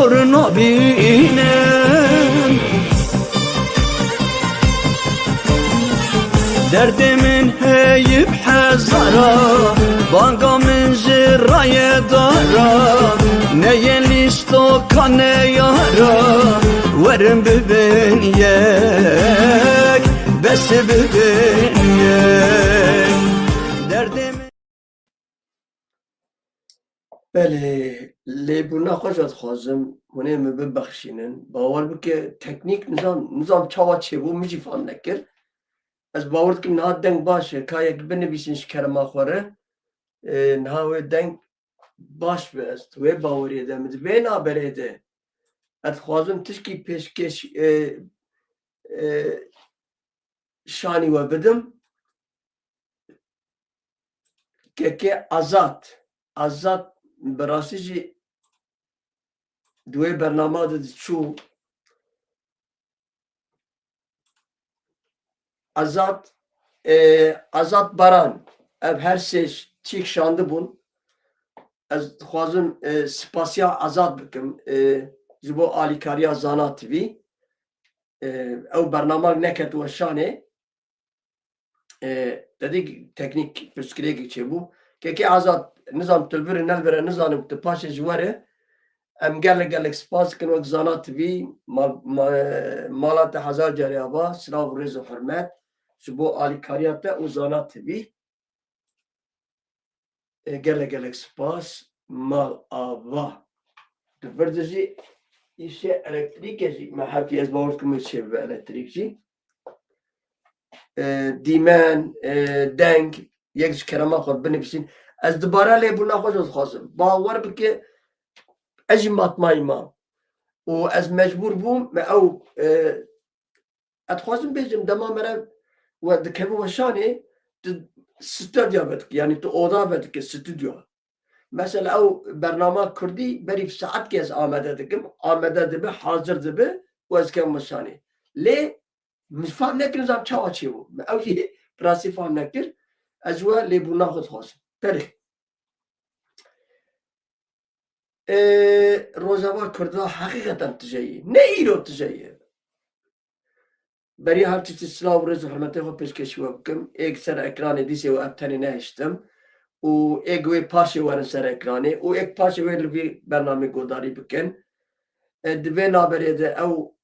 زور نبینم درد من هیب حزارا بانگا من جرای دارا نه لیستو کنه یارا ورم ببین یک بس ببین یک درد من بله لیبونا خوشت خوازم منیم ببخشینن باور بکه تکنیک نظام چاوا چه بو میجی فهم نکر از باور که نه دنگ باشه که یک بنویسین شکرما خوره نه دنگ باش بست و باوری دمد و نابریده از خوازم تشکی پیشکش شانی و بدم که آزاد براستی جی دوی برنامه داد چو آزاد باران ev her şey çiğ şandı bun az خوازم سپاسیا آزاد بکم جبو آلیکاریا زانات وی او برنامه نکت و شانه dedik teknik püsküreye geçiyor bu. Ki azat nizam tülbürü nelbere nizanım tıpaşı jivare em gelek spas kın vek zanat vi malat hazar cariyaba sınav rezu hürmet şu bu alikariyata o zanat vi gelek spas mal ava tübürdüzü işe elektrik ezi mehafi ez bağır kımı şey elektrikçi دیمن دنگ یک کرما خود بنویسین از دوباره لیبونا خود خواستم باور بکه اجی مطمئن ما و از مجبور بوم او اتخواستم بیجم دما مرا و دکمو وشانه استودیو بدک یعنی تو اوضا بدک استودیو مثلا او برنامه کردی بری ساعت که از آمده دبه حاضر دبه و از کم وشانه لی فهم نکر نظام چاوا چی بو او یه پراسی فهم نکر اجوا لیبونا خود خواستم بله روزاوا کرده حقیقتا تجایی نه ایرو تجایی بری هر چیزی سلاو رزو حرمته خود پیشکشی بکم ایک سر اکران دیسی و ابتنی نهشتم و ایک وی پاشه ورن سر اکرانی و ایک پاشه وی لبی برنامه گوداری بکن دوی نابریده او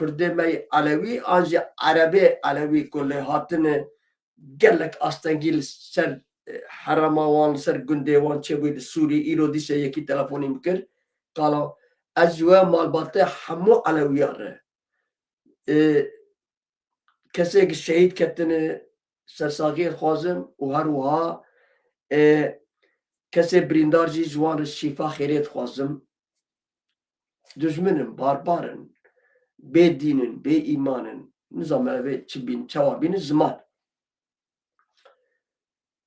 کرده می علوی آنجا عربی کلی هاتن گلک استنگیل سر حرماوان سر گندهوان چه بود سوری ایرو دیسه یکی تلفونی میکر قالا از جوه مالباته همو علویاره کسی که شهید کتنه سرساقی خوازم و هر وها کسی بریندار جی جوان شیفا خیریت خوازم düşmanın, barbarın, be dinin, be imanın, nizam ve çibin, çavabin zaman.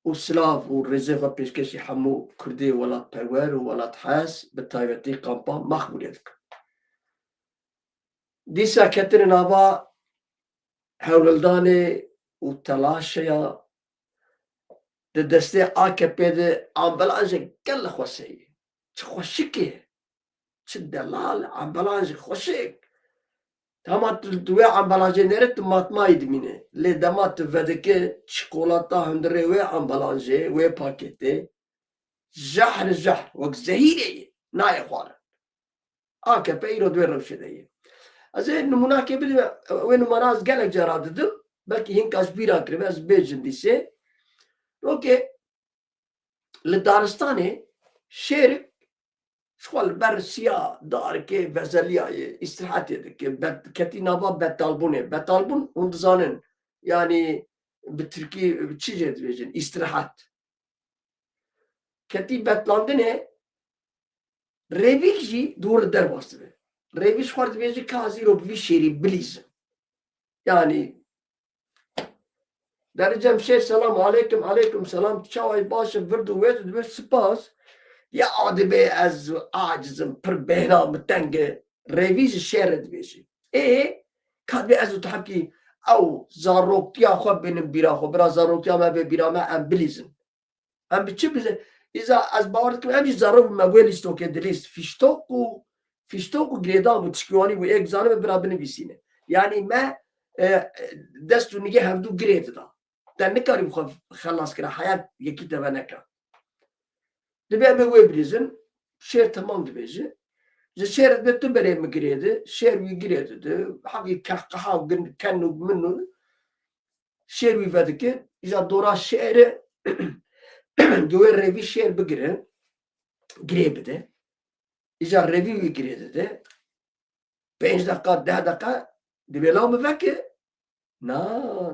O Slav, o rezerva peşkeşi hamu Kürdi velat pever, velat has, betayveti kampa makbuliyetk. Disa ketrin ava hevlildane o telaşya de deste AKP'de ambalaje gel xwasiye. Çxoşiki. چه دلال امبلاج خوشک تمام توی امبلاج نرت ماتمای دمینه لی دمات ودکه چیکولاتا هندره و امبلاجه و پاکته زهر وقت زهیره نای خواره آکه پیرو دوی روشده از این نمونه که بدیم و نموناز گلک جرا ددم بلکه هنگ از بیرا کرده از بیجن دیسه رو که لدارستانه شعر شغل برسیا دار که وزلیای استراحت که کتی نوا بتالبون اندزانن yani بترکی چی جد بیشن استراحت کتی بتلاندن نه رویش جی دور در باسته رویش خورد بیشی کازی رو بی شیری بلیزم yani در جمشید سلام علیکم سلام چای باشه ورد و وید سپاس یا آدمی از عاجزم پر بهنام تنگ رویز شرد بیشی کدی از تو حکی او زاروکتیا خو بینم بیرا خو برا زاروکتیا ما به بیرا ما ام بلیزم ام بچه بلیزم ایزا از باورد کنم همیشه زاروک مگولیستو که دلیست فیشتوک و fiştok u girêdan bû tişkîwanî bû êk zanî ve bira binivîsîne. Yani me dest û nigê hevdû girê dida. Te nikarî xwe xelas kira hayat yekî te ve neka. Dibe em ê wê bilîzin şêr temam dibêje. Ji şêr de tu berê min girê di, şêr wî girê didi, hevî qehqeha û ken û min û şêr wî vedike, îja dora şêrê di wê rêvî şêr bigire, girê bide. İja revî wî girê dide. 5 deqa, 10 deqa divê law min veke. Na,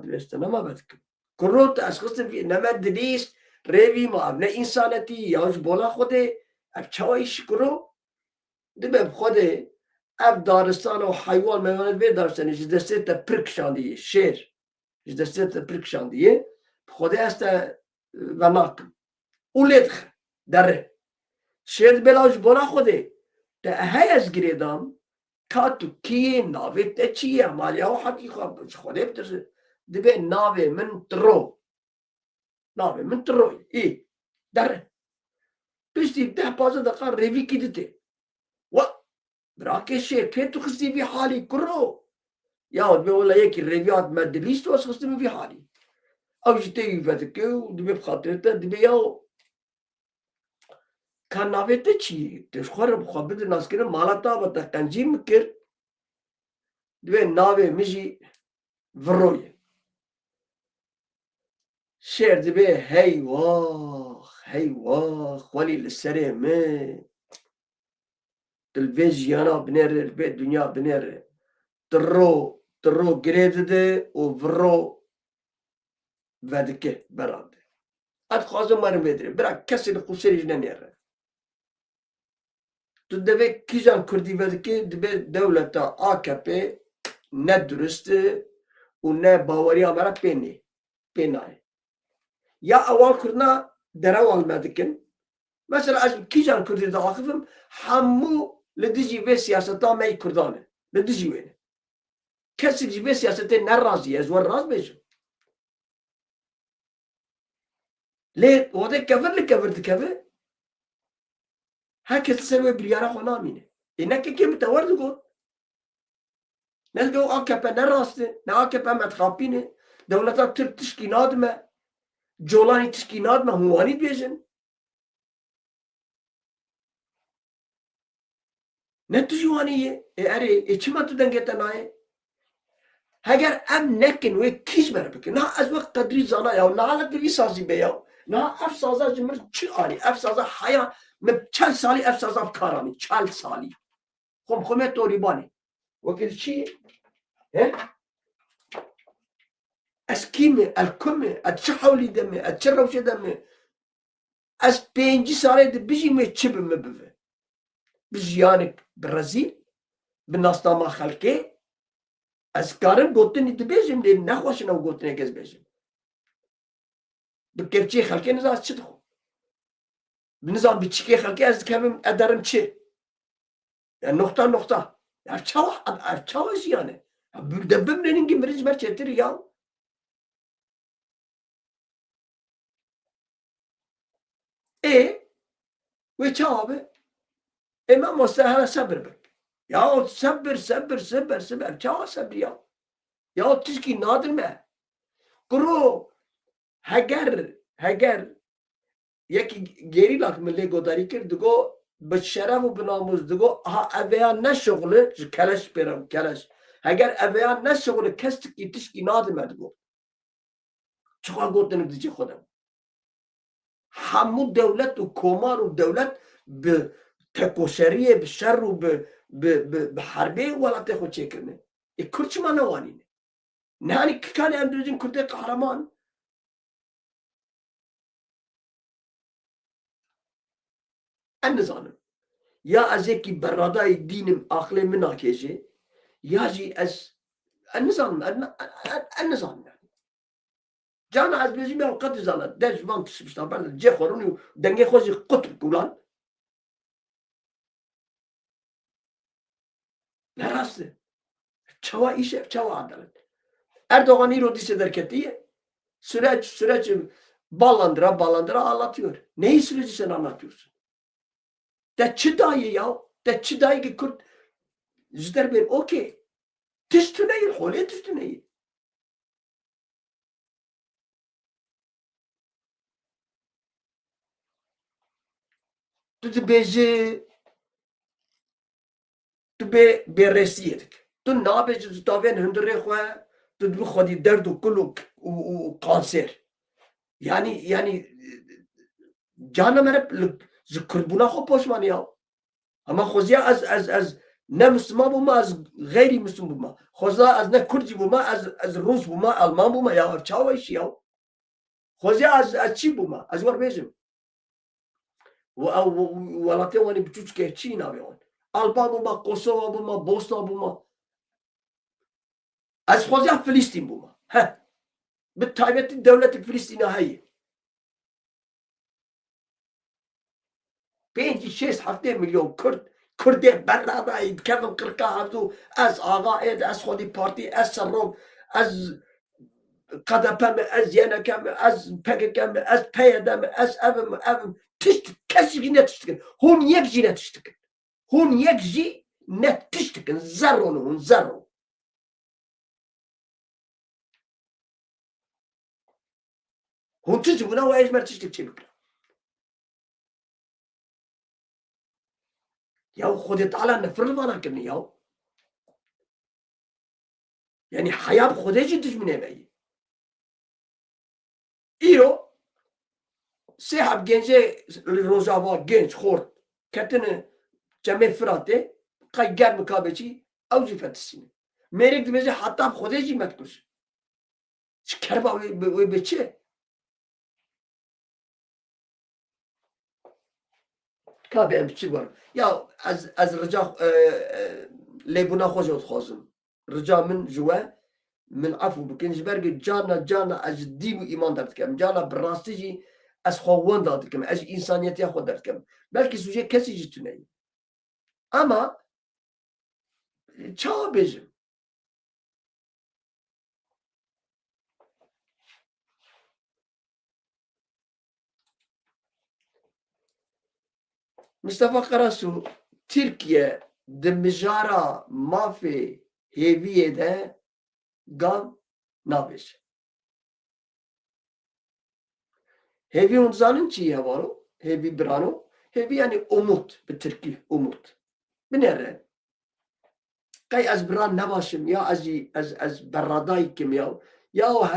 divê stenema vedikim. Kuro te ez xistim ne me dilîst, rêvî ma ne însanetî ya ji bola Xwedê ev çawa îş kuro dibe bi Xwedê ev daristan û heywan meywanet vê daristanê ji destê te pir kişandiye şêr ji destê te pir kişandiye bi Xwedê ez te venakim û lê dixe derê. Şêr dibe law ji bola Xwedê te heye ez girê dam ka tu kî navê te çi ye maliya û hekî xwe ji Xwedê bitirse dibe navê min Tiro. Navê min Tiro ye. Ê derê. Piştî 10-15 deqa rêvîkî dite. We birakê şêr kê tu xistî vî halî kuro? Ya dibe wela yekî rêvî hat me dilîst û ez xistim vî halî. Ew ji tê wî vedike û dibe bi xatirê te dibe ya ka navê te çi ye? Tu ji xwe re bi xwe bidin naskirin mala te ava te qencî mikir dibe navê min jî Viro ye. Şêr dibe heyvah heyvah xwelî li serê min tu li vê jiyana binêre li vê dunya binêre Tiro girê dide û Viro vedike bera de. Ez dixwazim werin vê dirê bira kesê li Qûserê jî nenêre. Tu devê kîjan Kurdî vedike dibe dewleta AKP ne durist e û ne baweriya me re pê nayê. Ya ewan Kurdina derewan me dikin. Mesela ez kîjan Kurdî de axivim hemû li dijî vê siyaseta me yê Kurdan e. Li dijî wê ne. Kesik ji vê siyasetê nerazî ye ez wan rast bêjim. Lê odê kevir li kevir dikeve herkes ser wê biryara xwe namîne. Ê nekekê min te werdigot. Ne digo AKP ne rast e, ne AKP metxapîn e, dewleta Tirk tişkî nadime, colanî tişkî nadime, hûn wanî dibêjin. Ne tu jî wanî ye? Erê çima tu dengê te nayê? Heger em nekin wê kî ji me re bikin? Na ez wek qedrî zana ya nalet vî sazî be ya. Na ev saza ji min çi anî? Ev saza heya min 40 salî ev saza bi kar anî. 40 salî. Xwe me torîbanê. Wekî çi ye? He? Ez kî me? El ku me? Ez çi hewlî de me? Ez çi rewşê de me? Ez 5 salê dibijîm wê çi bi me bive? Bi jiyanek bi rezîl, bi nasnama xelkê ez karim gotinê dibêjim lê nexweşin ew gotinê ez bêjim. Bi kevçiyê xelkê nizan ez çi dixwim? Bi nizan bi çikê xelkê ez dikevim ederim çi? Ya nokta. Ev çawa jiyan e. De bimrênîn gî mirî ji ber çêtir ya. Wê çawa be? Me mamoste hele sebir bik. Ya sebir. Ev çawa sebrî ya? Ya tişkî nadir me. Kuro heger yekî gerîlak min lê godarî kir digo bi şeref û bi namus digo eveya ne şoxule ji keleş pêre keleş. Heger eveya ne şoxule kes tişkî nadir me digo. Çiqa gotinik dicî xwedem. Hemû dewlet û komar û dewlet bi tekoşeriyê bi şer û bi herbê welatê xwe çêkirine. Kurd çima newanîne? Nehanî kikanê em dibêjin Kurdê qehreman? Em nizanim. Ya ez yekî beradayê dînim aqilê min nakêje ya jî ez nizanim em nizanim. Cana ez bêjim ya qet dizane de ji van tişibiştan ber cê xwarin û dengê xwe jî qut bik ulan. Ne rast e? Çawa îş e, çawa adalet. Erdoğan îro dîse derketiye. Süreç ballandıra anlatıyor. Neyi süreci sen anlatıyorsun? De çi dayı ya? te çi dayı ki Kürt jder ben okey. Tiştü neyi? Hole tiştü neyi? Tu dibêjî tu bê resiyê dikî. Tu nabêjî ji tavên hundirê xwe tu dibî xwedî derd û kul û kanser. Yani cana me ji Kurdbûna xwe poşmanî ya. Ama xweziya ez ne Müslüman bûma ez gêrî Müslüm bûma. Xweza ez ne Kurd jî bûma ez Rûs bûma Alman bûma ya ev çawa îşî ya. Xweziya ez çî bûma ez werbêjim. Welatê wanî biçûkê çî navê wan. Alban bûma, Kosova bûma, Bosna bûma. Ez xweziya Filîstîn bûma. Heh. Bi taybetî dewletê Filîstînê heye. 5-6 milyon Kurdê bernadayî dikevin qirqa hevdû ez Agayê de ez xwedî partî ez serok ez KDP mi ez YNK mi ez PKK mi ez PYD mi ez evim mi evim tişt kesî jî ne tişt dikin. Hûn yek jî ne tişt dikin. Hûn yek jî ne tişt dikin. Zero ne hûn zero. Hûn tişt bûne û ez mer tiştek çê bikin. Ya Xwedê Teala nefir li vana kirinî ya. Yani heya bi Xwedê jî dijminê me yê. İro sê heb gencê li Rojava genç xort ketine cemê Firatê qey germ kabe çî ew jî fetişîne. Mêrek dibêje heta bi Xwedê jî me dikûj. Ji kerba wê bê çi? Kabe em çi var? Ya ez rica lêbûna xwe jî dixwazim. Rica min ji we min efû bikin ji ber ku cana ez ji dîn û îman derdikim. Cana bi rastî jî ez xwe wenda dikim. Ez ji însaniyetiya xwe derdikim. Belkî sûcê kesî jî tune yî. Ama çawa bêjim? Mustafa Karasu Tirkiye di mijara mafê hêviyê de gav nabêje. Hêvî hûn dizanin çi ye hevalo? Hêvî birano? Hêvî yani umut bi Tirkî umut. Binêre. Qey ez biran nebaşim ya ez berradayî kim ya. Ya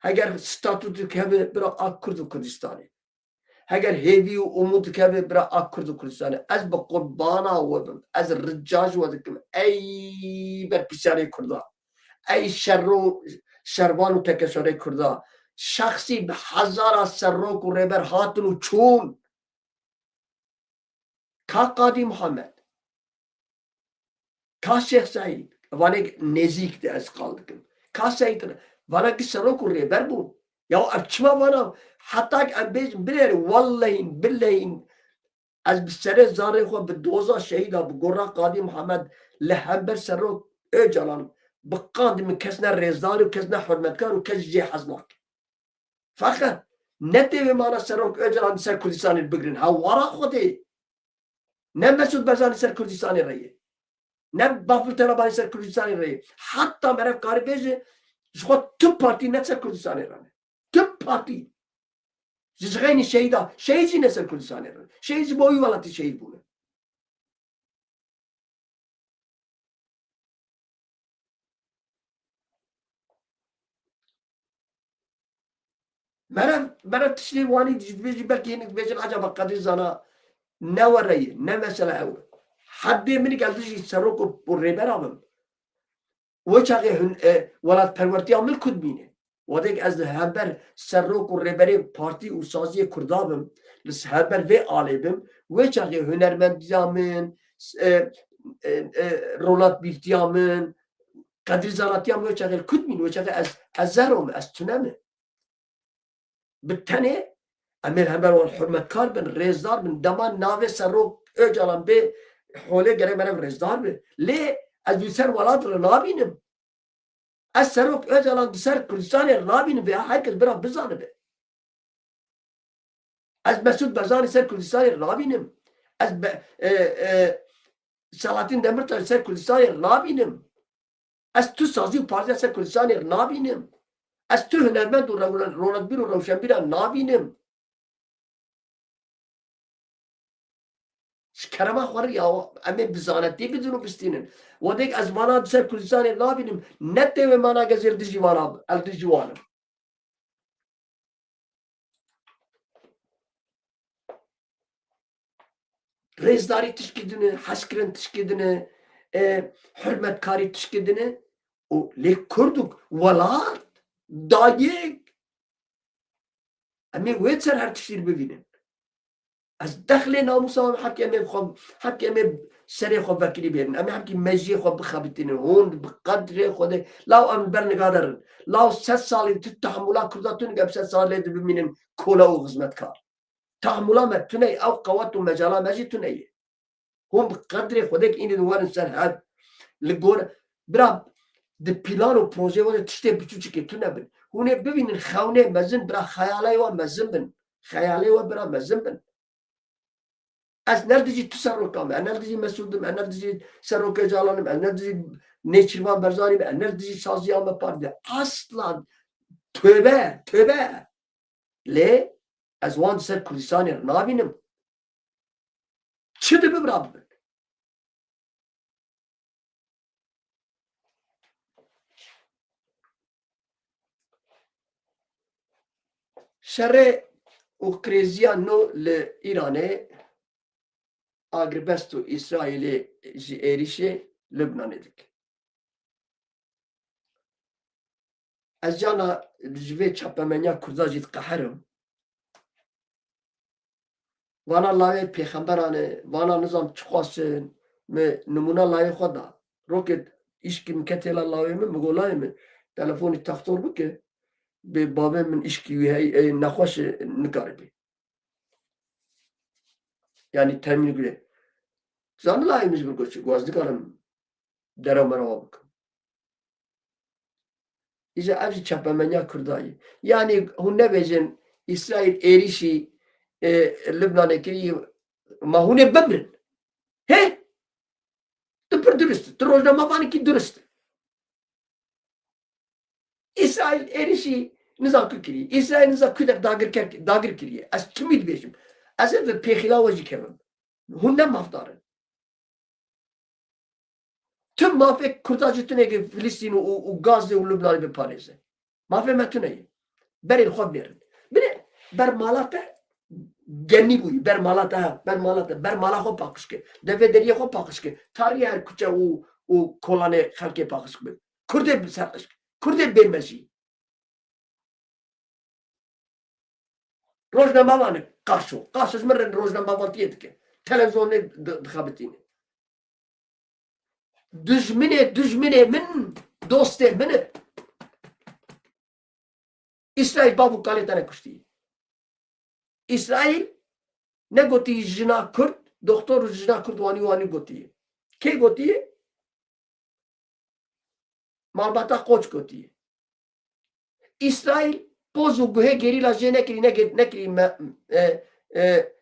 heger statû dikeve bira a Kurd û Kurdistanê. Heger hêvî û umut dikeve bira a Kurd û Kurdistanê. Ez bi qurbana we bim. Ez rica ji we dikim. Ey berpîşarê Kurda. Ey şervan û tekeşerê Kurda. Şexsî bi hezara serok û rêber hatin û çûn. Ka Qadî Muhemed. Ka Şêx Seîd. Vanek nêzik de ez qal dikim. Ka Seîd vanek serok û rêber bûn. Ya ev çima vana heta em bêjin bilêre wallahîn billehîn ez bi serê zarê xwe bi doza şehîda bi gora Qadî Muhemed li hember serok Öcalan biqandî min kes ne rêzdar û kes ne hurmetkar û kes jê hez nake. Fakat ne têvê mana serok Öcalan ser Kurdistanê bigirin. Hewara Xwedê. Ne Mesûd Barzanî ser Kurdistanê reye. Ne Bafil Telabanî ser Kurdistanê reye. Heta merev karî bêje ji xwe tu partî ne ser Kurdistanê rane. Tu partî. Ji cixênî şehîda. Şehîd jî ne ser Kurdistanê rane. Şehîd ji bo wî welatî şehîd bûne. Merev tiştê wanî dibêjî belkî hinek dibêjin acaba Qedîr zana ne were ye ne mesele ew e. Hedê min gel dijî serok û rêbera bim. Wê çaxê welatperwertiya min Kurd bîne. Wedek ez li hember serok û rêberê partî û saziyê Kurda bim. Li hember vê alê bim. Wê çaxê hunermendiya min, rolatbîrtiya min, Qedîr zanatiya min wê çaxê Kurd bîn. Wê çaxê ez zero me ez tune me. Bi tenê em ê hember wan hurmetkar bin, rêzdar bin, dema navê serok Öcalan bê holê gerek merev rêzdar be. Lê ez bi ser welat re nabînim. Ez serok Öcalan di ser Kurdistanê nabînim ve herkes bira bizane be. Ez Mesûd Barzanî ser Kurdistanê nabînim. از سلاطین دمرتاش سر کردستان نابینم از تو سازی و پارتی سر کردستان نابینم از تو هنرمند و رونقبیر و روشنبیر نابینم کرما خوری یا امی بزانتی بدونو بستینن و دیگ از مانا سر کردستان نابینم نته و مانا گزیر دجیوانا الدجیوانم رزداری تشکیدنه حسکرن تشکیدنه حرمت کاری تشکیدنه و لیک کردوک ولاد دایگ امی وید سر هر تشتیر ببینن از دخل ناموسا حکی امی خواب حکی امی سری خواب وکیلی بیرن امی حکی مجی خواب بخابتینن هون بقدر خوده لاو ام برنگادرن لاو 100 سالی تو تحملا کرداتون گب 100 سالی ببینن کولا و خدمت کار تحملا متونه او قوات و مجالا مجی تونه هم بقدر خودک این دوارن سر هد لگور برا د پیلان و پروژه و تشته بچوچی که تو نبن هونه ببینن خونه مزن برا خیالی و مزن بن خیالی و برا مزن بن از نردجی تو سروکام نردجی مسعودم نردجی سروک جالانم نردجی نیچروان برزانیم نردجی سازیام پارده اصلا توبه لی از وان سر کردستانی نابینم چه ده ببراب بن شر و کریزیا نو لإيرانه آگربست و اسرائیل جی ایریشه لبنانه دک از جانا جوی چپمنیا کردا جید قهرم وانا لایه پیغمبرانه وانا نظام چخواستن نمونه لایه خدا روکت ایشکی مکتیلا لایه من مگولایه من تلفونی تختور بکه به بابه من ایشکی نخواش نکاره بی yani temin göre. Zanlaymış bir koçu. Gazdıkarım deramara bak. İşte hepsi çapamanya kurdayı. Yani hunne bejen İsrail erişi Lübnan'a kiriyor. Ma hunne bebrin. He? Tıpır dürüst. Trojnama var ki dürüst. İsrail erişi nizam kiriyor. İsrail nizam küder dagir kiriyor. Az kimid beşim. از این پیخیلا وجی کردم هنده مافدارن tüm mafya kurtarıcı ki Filistin و Gazze و Lübnan'ı bir Paris'e. Mafya metüne. Beril khod verin. Bine ber malata genni buy ber malata ber mala khod pakış ke. Deve deriye khod pakış ke. Tarihi her kuça o kolane halke pakış ke. Kurde bir sarkış. Kurde bilmesi. Rojnama var karşı. Karşı mırın rojnama var diye ki. Televizyonda dıkabetini. Düşmene min doste min. İsrail babu kaletane kuşti. İsrail ne goti jina Kürt, doktor jina Kürt vani goti. Ke goti? Malbata koç goti. İsrail pozu guhe gerila jenekri nekri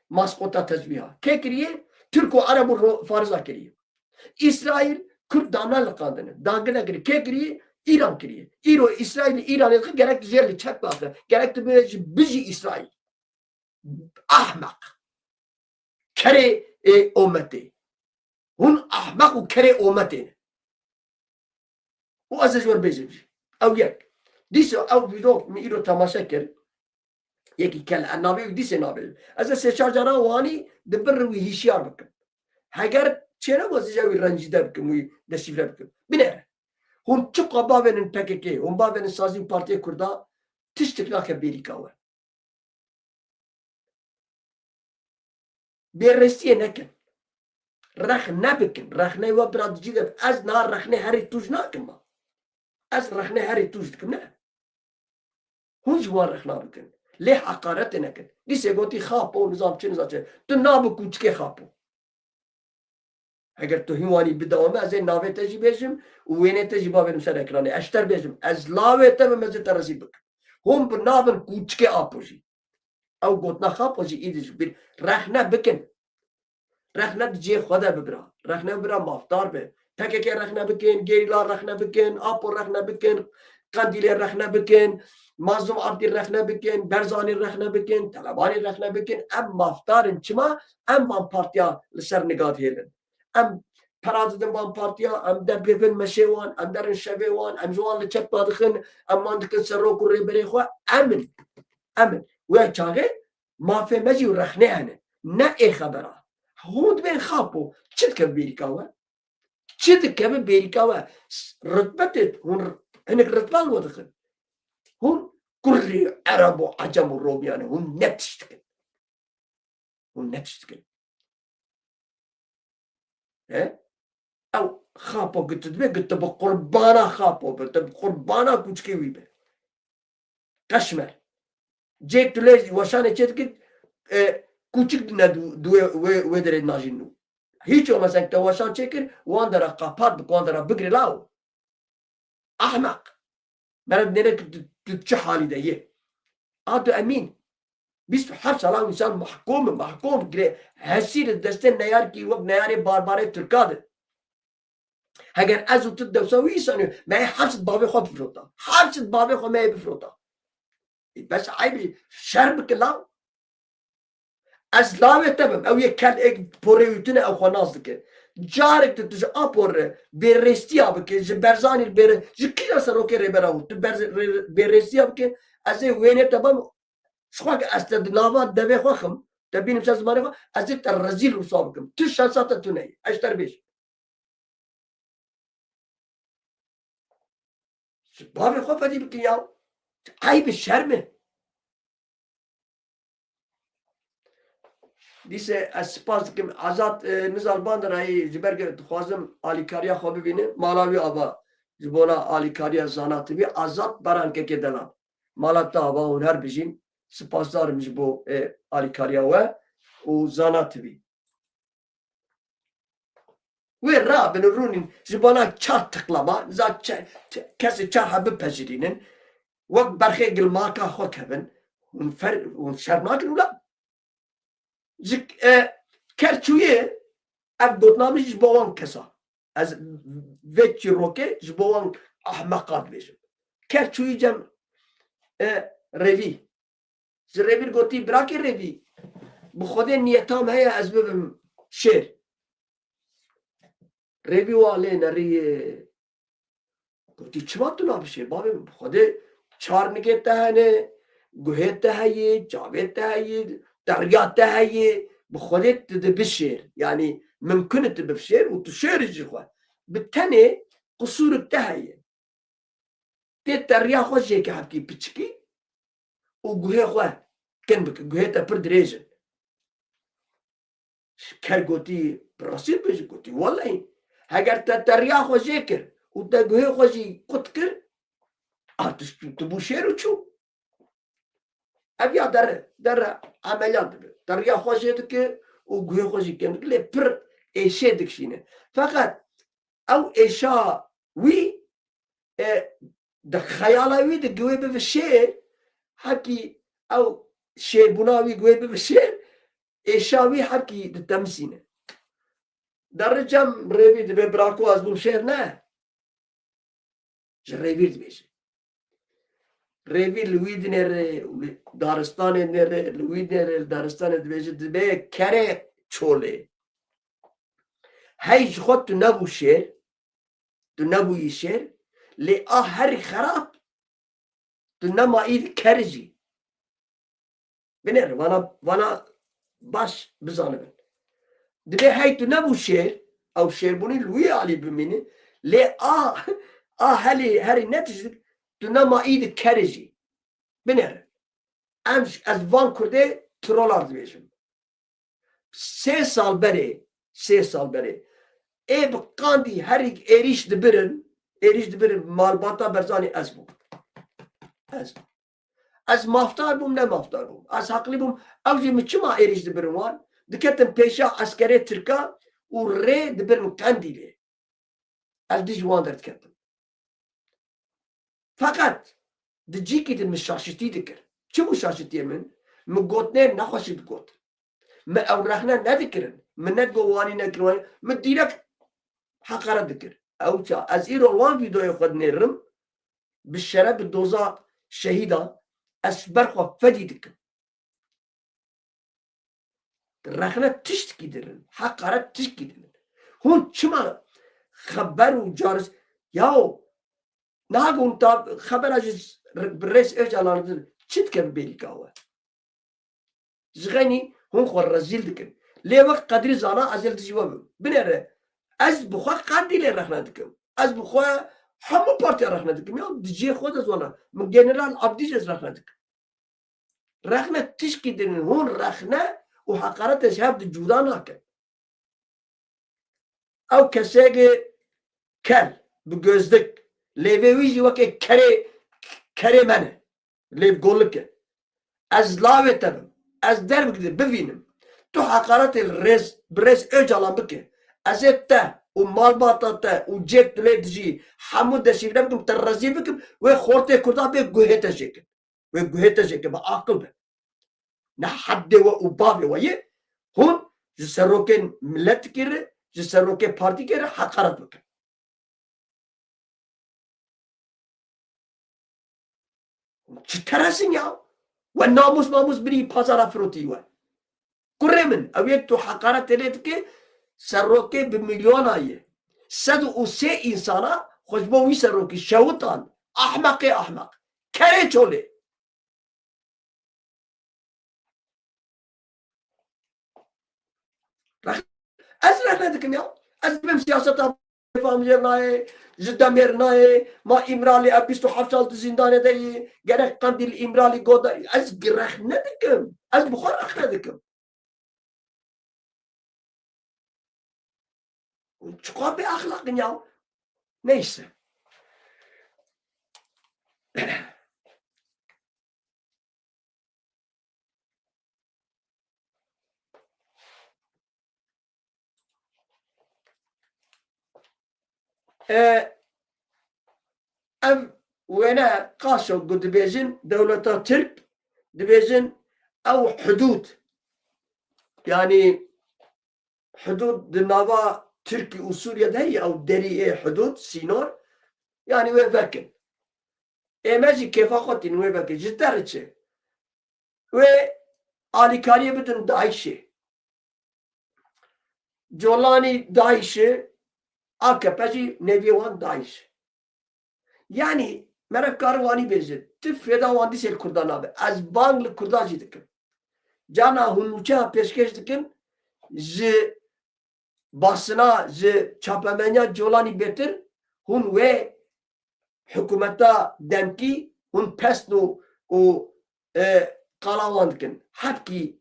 maskota tezbiha. Ke kriye? Türk ve Arabı farza kriye. İsrail Kürt damla kandını. Dangına kiriye. Ke kriye? İran kiriye. İsrail İran'ı gerek düzeyli çek bakı. Gerek de bizi İsrail. Ahmak. Kere ümmeti. Hun ahmak u kere ümmeti. O aziz var bezimci. Av yek. Dise av video mi iro tamaşa ker. Yeki kel nabi dise nabi. Az seçar jara vani de bir hişyar bakın. Hagar çene vazıca rancide bakın mu desifre bakın. Bine. Hun çok bavenin PKK, hun bavenin Sazin Partiye Kurda tiştiklak Amerika var. Berestiye nekin. Rakhne bikin. Rakhne ve biraz cidden az na rakhne heri tuj nakin ma. Az rakhne heri tuj dikim ne? Hun jwan rakhna bikin. Le hakaret nekin. Dise goti khapo nizam çin zaten. Tu nabu kuçke khapo. اگر تو هیوانی بدوامه از این ناوه تجی بیشم و وینه تجی با برم سر اکرانه اشتر بیشم از لاوه تا به مزه ترسی بکن هم بنابن کوچکه آپوشی او گوتنا خواب پوشی ایدش بیر رخنه بکن رخنه جی خدا ببرا رخنه ببرا مافتار به تکه که رخنه بکن گیلا رخنه بکن آپو رخنه بکن قندیل رخنه بکن مازم عبدی رخنه بکن برزانی رخنه بکن طلبانی رخنه بکن ام مافتارن چما ام بان پارتیا لسر نگاه هیلن ام پرازدن بان پارتیا ام در بیفن مشیوان ام در شویوان ام جوان لچک بادخن ام ماندکن سروک و ریبری خواه امن و چاگه مافه مجی و رخنه هنه نه ای خبره هود بین خاپو چید که بیریکاوه چید که بیریکاوه رتبتت هون هنک رتبال و دخل هون كل عرب وعجم وروميان هم نتشتكن او خاپو قلت دبي قلت بقربانا خاپو قلت بقربانا كوچكي ويبه قشمر جيك تلي وشانه چتكت کوچک نه دو در ناجینو هیچ او مثلا تواشان چکر وان در قاپات وان در بگری لاو احمق مرد نرك تتش حالي ده عاد امين 27 سال انسان محكوم كده هسير الدستن نيار كي وقت نياري بار تركاده هاگر ازو تدو سوي سنو ما حبس بابي خو بفروتا حبس بابي خو ما بفروتا بس عيب شرب كلام از لاوه تبم او یک کل ایک پوریوتونه او خوناز دکه جارک تو تجا آپور بیرستی آب که جه برزانی بیر جه کی درسا روکه ری براو تو بیرستی آب که از این وینه تبم شخواه که از تدناوا دوه خواهم تبینم چه زمانه خواه از این تر رزیل رو صاب کم تو شانسات تو نهی اشتر بیش بابی خواه فدی بکن یاو عیب شرمه دیسه از سپاس کم آزاد نزار باندر های جبرگ خوازم آلیکاریا خواه ببینه مالاوی آبا جبونا آلیکاریا زاناتی بی آزاد بران که دلان مالاتا آبا هنر بجین سپاس دارم جبو آلیکاریا و زاناتی بی و را بنرونین جبونا چار تقلبا زاد کسی چار حبه پجرینن وقت برخی گلماکا خواه کبن ون شرماکن ولا جك كرتويه أفضل جبوان كسا از ويتشي روكي جبوان أحمقات بيجم كرتويه جم ريفي ريفي قلتي براكي ريفي بخودين نيتام هيا از ببم شير ريفي والي نري قلتي چما بشير بابي بخودي چار نگه تهانه گوه تهیه جاوه تهیه درجات تهيي بخودت بشير يعني ممكن تبشير وتشير الجخوة بالتاني قصور التهيي تتريا خوشي كحبكي بتشكي وجوه خواه كان بك جوه تبرد ريجن كان قوتي براسيل بيجي قوتي والله هاگر تتريا خوشي كر وتجوه خوشي قتكر تبوشير وشو ابیا در عملیات دریا خوشی که و گوی خوشی کنه کلی پر ایشه دکشینه فقط او ایشا وی در خیالاوی در گوی به شیر حکی او شیر بناوی گوی به شیر ایشاوی حکی در تمسینه در جم روی در براکو از بوم شیر نه جریوی بیشه ريبي لويد نر دارستان نر لويد نر دارستان دبيج دبي كره چوله هيج خود تو نبو شير تو نبو يشير لي هر خراب تو نما ايد كرجي بنر وانا باش بزانبن دبي هاي تو نبو شير او شير بوني لوي علي بميني لي هلي هري نتج تو نما ايد كرجي بنر امش از وان کرده ترولار دبیشم 3 سال بره ای بقاندی هر ایریش دبرن مالباتا برزانی از بوم از مافتار بوم نه مافتار بوم از حقلی بوم اوجی مچما ایریش دبرن وان دکتن پیشا عسکری ترکا و ری دبرن قندیله از دیج وان درد کتن فقط دجيكي دي مشاشتي دكر شو مشاشتي من قوتنا نخوش تقوت ما أورخنا نذكرن منت گوانی نکروانی من دیرک حقارت دکر او چا از ایرو وان ویدیوی خود نیرم بالشرب دوزا شهيدا أسبرخوا فدي دكن رخنا تشتكي درن حقارت تشتكي درن هون چما خبر و جارس ياو ناقون تا خبر اجز برس ايش على چت كم بيلكا هو زغني هون خور رزيل دكن ليه وقت قدري زانا ازل تجيبه بنره از بخوا قدي لي رخنا دكم از بخوا همه پارتی رخنه دکم یا دیجی خود از وانا من جنرال عبدیش از رخنه دکم رخنه تشکی دنین هون رخنه و حقارتش هفت جدا نکن او کسی کل بگوزدک لیویجی وکی کره منه لیو گولکه از لاوه تبم از در بگیده ببینم تو حقارت برز اجالان بکه از ته و مال باطاته و جيب تليد جي حمود دشيفنا بكم ترزي بكم وخورتي كردا بي جوهتا جيكن وجوهتا جيكن بعقل به نحد وبابي ويه هون جسروكن ملت كير جسروكن بارتي كير حقارت بكم ترسين يا والناموس ماموس بري بازارا فروتي و كرمن اويك تو حقارت تليد سروكي بمليون آيه سدو وسي إنسانا خوشبوي سروكي شوطان أحمق كاري چولي از رخنا دكم يا از بم سياسة فامجرناي جدا ميرناي ما إمرالي أبيستو حفصال تزندانه داي جرق قنديل إمرالي قودا از رخنا دكم از بخور رخنا دكم çıkar bir ahlakın ya. Neyse. Ev وينا قاسو قد دبيزن دولة ترك دبيزن أو حدود يعني حدود دنابا تركي وسوريا ده هي او دري حدود سينور يعني وين فاكن ماجي كيف اخوتين وين فاكن جدارتش و اليكاريه بدن داعشه جولاني داعشه اكباجي نبيوان داعش يعني مرا كارواني بيزت تفيدا واندي سيل كردان ابي از بانغ كرداجي دكن جانا هنوچا پیشکش دكن ج basına çapamenya colani betir hun ve hükümeta demki hun pesnu o qalawandikin habki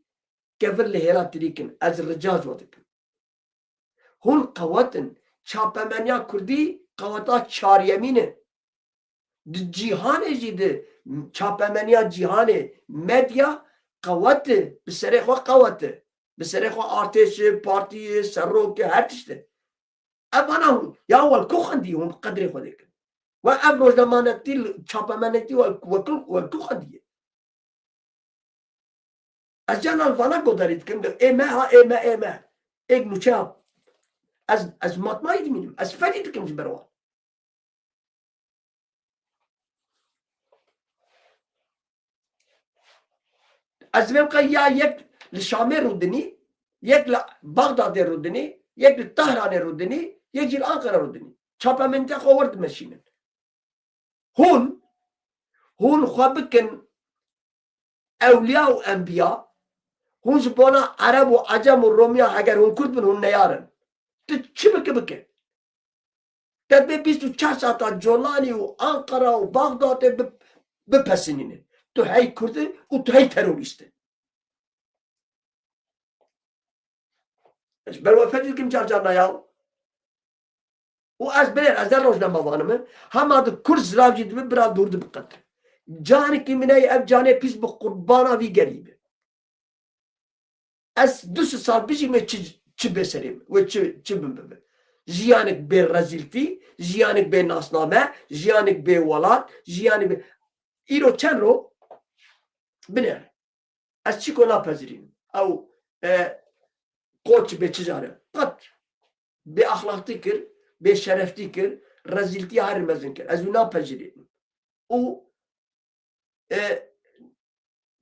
kefirli heratrikin az ricaz wadikin hun qawatin çapamenya kurdi qawata çariyemine cihane jidi çapamenya cihane medya qawati biserexwa qawati بسرخوا ارتش بارتي سروك هاتشته ابانا يا والكوخ عندي هم قدري خدك وابروز لما نتيل تشابا منتي والكوخ عندي اجانا الفانا قدرت كم اما اك نوشاب از مات ما يدمين از فديت كم جبروا از بقى يا يك لشامي رودني يك لبغداد رودني يك لطهران رودني يجي لأنقرة رودني شابا من تخورد ماشينا هون خابكن أولياء وأنبياء هون زبونا عرب وعجم والروميا هجر هون كرد من هون نيارن تشبك بك تبي بيستو تشاساتا جولاني وأنقرة وبغداد ببسنين تهي كرد وتهي تروريست بل وفدت كم جارجانا ياو وأز بلين أز در روجنا مبانمه هم هذا كرز راجي دب برا دور دب قدر جانك من أي أب جاني بيس بقربانا في قريبه أز دوس سال بيجي ما تش بسريم وتش بمبه زيانك بين رزيلتي زيانك بين ناسنامه زيانك بين ولاد زيانك بين إيرو تشنرو بنر أز چيكو لا پذيرين أو قوچ به چجاره قط به اخلاقی کر به شرفتی کر رزیلتی هر مزن کر از اونا پجریم او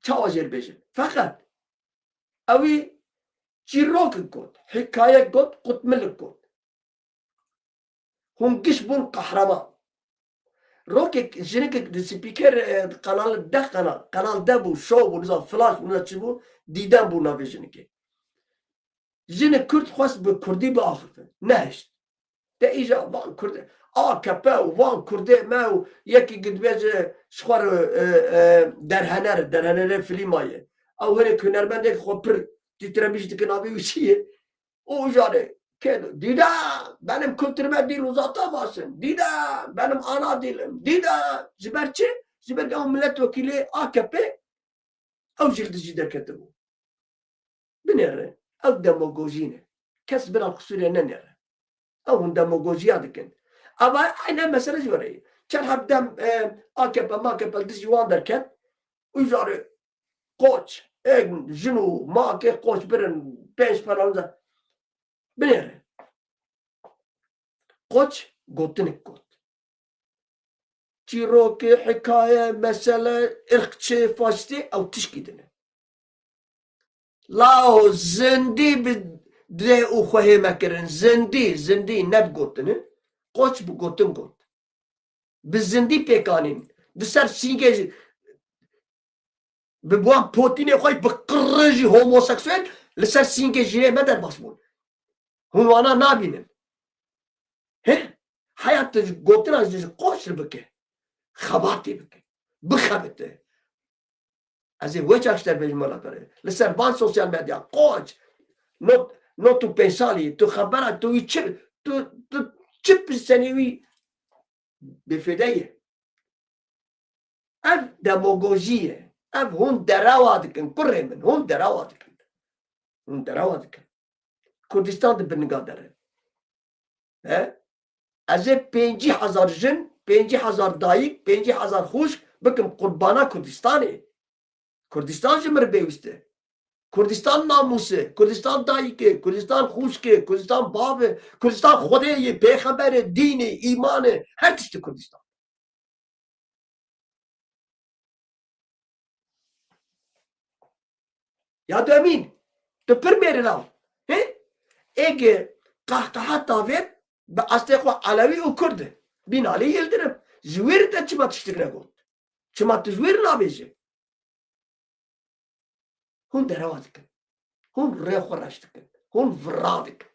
چاوزیر بجن فقط اوی چیروک گود حکایت گود قطمل گود هم گش بون قهرمان روك جنك سبيكر قنال ده بو شو بو نظام فلاش بو نظام بو ديدان بو نابي جنك جنك كرد خواست بكردي بآخر نهشت ده إيجا وان كرد كبا وان كرد ما يكي قد بيجي شخوار درهنر فيلمايه او هنه كنرمندك خو پر تتربيش دكنابي وشيه او جاره كده ديدا benim kültürüme dil uzatamazsın. Dida benim ana dilim. Dida ziberçi ziber o milletvekili AKP ev jildici derketi bu. Binere ev demagojine. Kes bir alkısıyla ne nere. Evun demagojiya dikin. Ama aynen meseleci var. Çel habdem AKP dizivan derken ujarı koç jinu maki koç birin 5 falan binere. Koç gotinik got. Çiroki, hikaye, mesele, ırkçı, faşti, ev tişkidine. Lao zindi bi dre u khohe mekirin. Zindi neb gotini. Koç bu gotin got. Bi zindi pekanin. Bi ser singe bi buan potine khoy bi kırıcı homoseksüel li ser singe jire meder basbun. Hunvana nabinin. He? Hayatta gotin azıcık koşur bike. Xabati bike. Bıxabite. Azı veç akşter bejmala kare. Lisser ban sosyal medya. Koç. No tu pensali. Tu xabara. Tu çip seni bifideye. Ev demagojiye. Ev hun derava dikin. Kurremin. Hun derava dikin. Kurdistan da bir nigadere. He? از 50,000 جن 50,000 دایک 50,000 خوش بکم قربانا کردستان جمر بیوسته کردستان ناموسه کردستان دایکه کردستان خوشکه کردستان بابه کردستان خدایه پیغمبر دینه ایمانه هر تشت کردستان یا دومین تو پر میره لاو اگه قهقه تاوید به اصل علوی و کرده بینالی یلدرم زویر ده چما تشتگنه گود چما تزویر نابیجه هون دروا دکن هون ریخ و رش دکن هون ورا دکن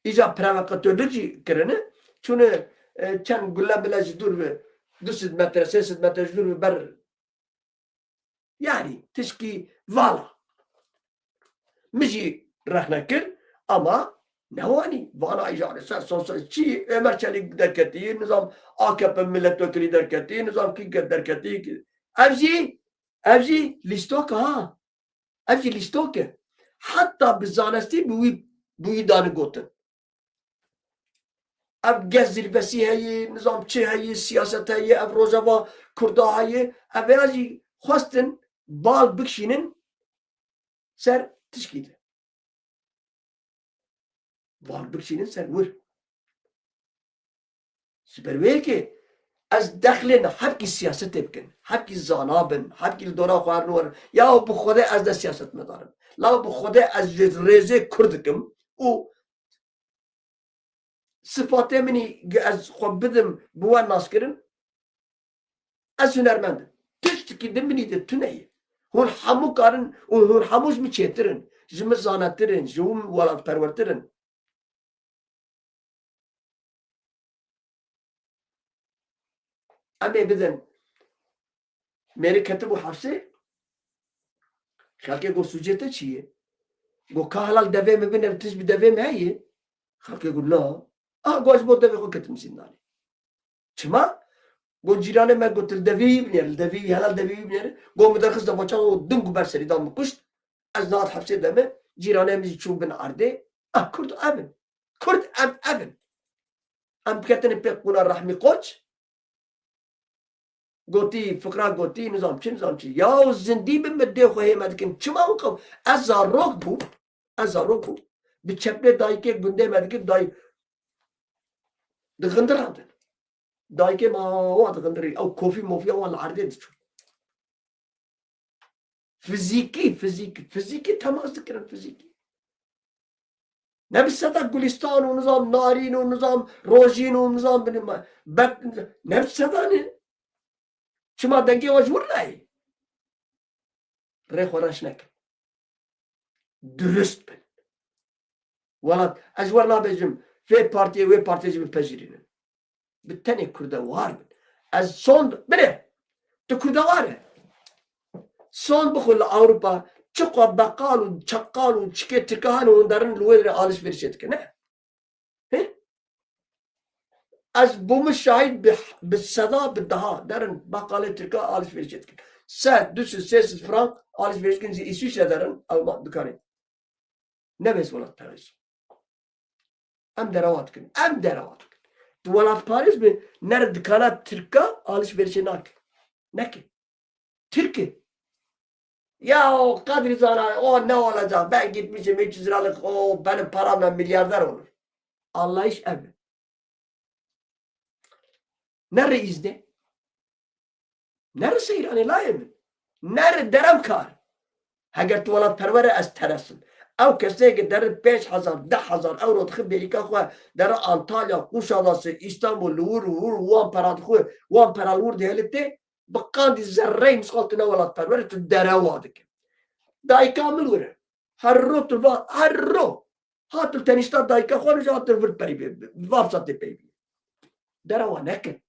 ایجا پروکاتورلوژی کرنه چونه چند گله بلج دور به 200 متر 300 متر دور بر yani تشکی والا مجی رخنه کرد ama nevani bana icare sen sosyal çi Ömer Çelik derketi nizam AKP milletvekili derketi nizam kiket derketi evji listok ha evji listok hatta bizanesti bu idanı gotin ev gez zirvesi heyi nizam çi heyi siyaset heyi ev rojava kurda heyi ev evji khostin bal bikşinin ser tişkidi var bir şeyin sen vur. Süper ki az daxlin hepki siyaset yapın. Hepki zanabın. Hepki dora kharn var. Ya bu khoda az da siyaset medarım. La bu khoda az reze kurdikim. O sıfatı mini az khobdim bu naskirin. Az hünermendim. Tüşteki demini de tüneyi. Hun hamu karın, hun hamuş mi çetirin. Jimi zanattirin, jimi valat pervertirin. Ama bizden meri katibu hapse halke go sujete çiye go kahlal deve mi bine tiş bir deve mi haye halke go la goş bo deve go katim sindani çima go cirane me go tel deveyi biner deveyi halal deveyi biner go müderkız da baça o dum guber seri dam kuşt az naat hapse deme cirane mi çu bin arde kurd abin kurd abin am ketene pek buna rahmi koç گوتی فقرا گوتی نظام چی یا زندی بمده خواه مدکن چما اون از زاروک بو به چپله دایی که گنده مدکن دایی دغندر هندن دایی که ما هو دغندری او کوفی موفی او العرده دچو فیزیکی تماس دکرن فیزیکی نفس هذا گلستان و نظام نارین و نظام روژین و نظام نفس هذا شما دنگی وجور نایی ری خورش نکن درست بن ولات اجور نابجم في پارتی جی بپذیرین بالتاني كردوار از صون بله تو كردواره صون بخل أوروبا چقا بقال و چقال و چکه تکهان و درن لوید را آلش برشید که نه از بوم شاهد بالصدا بالدها درن بقال تركا آلش برشید که 200 فرانك آلش برشید که İsviçre درن alma dükkanı ne bez volat Paris em deravat kin tu volat Paris mi ner dükkana Türk'a alış verişi nak Türkiye ya o Kadri Zana o ne olacak ben gitmişim 300 liralık o benim paramla milyarder olur Allah iş evi nere izde nere seyrani layım nere derem kar اگر تو ولات پروره از ترسن او کسی که در 5000 10,000 euro دخل بریکا خو در آنتالیا کوشاداسی استانبول لور وان پرات خو وان پرالور دهلته بقاندی ذره مسقط نه ولات پروره تو دروادک دای کامل وره هر رو تو هر رو هات تنیستا دایکا خو نه جات ور پری وابسات پی دروا نکن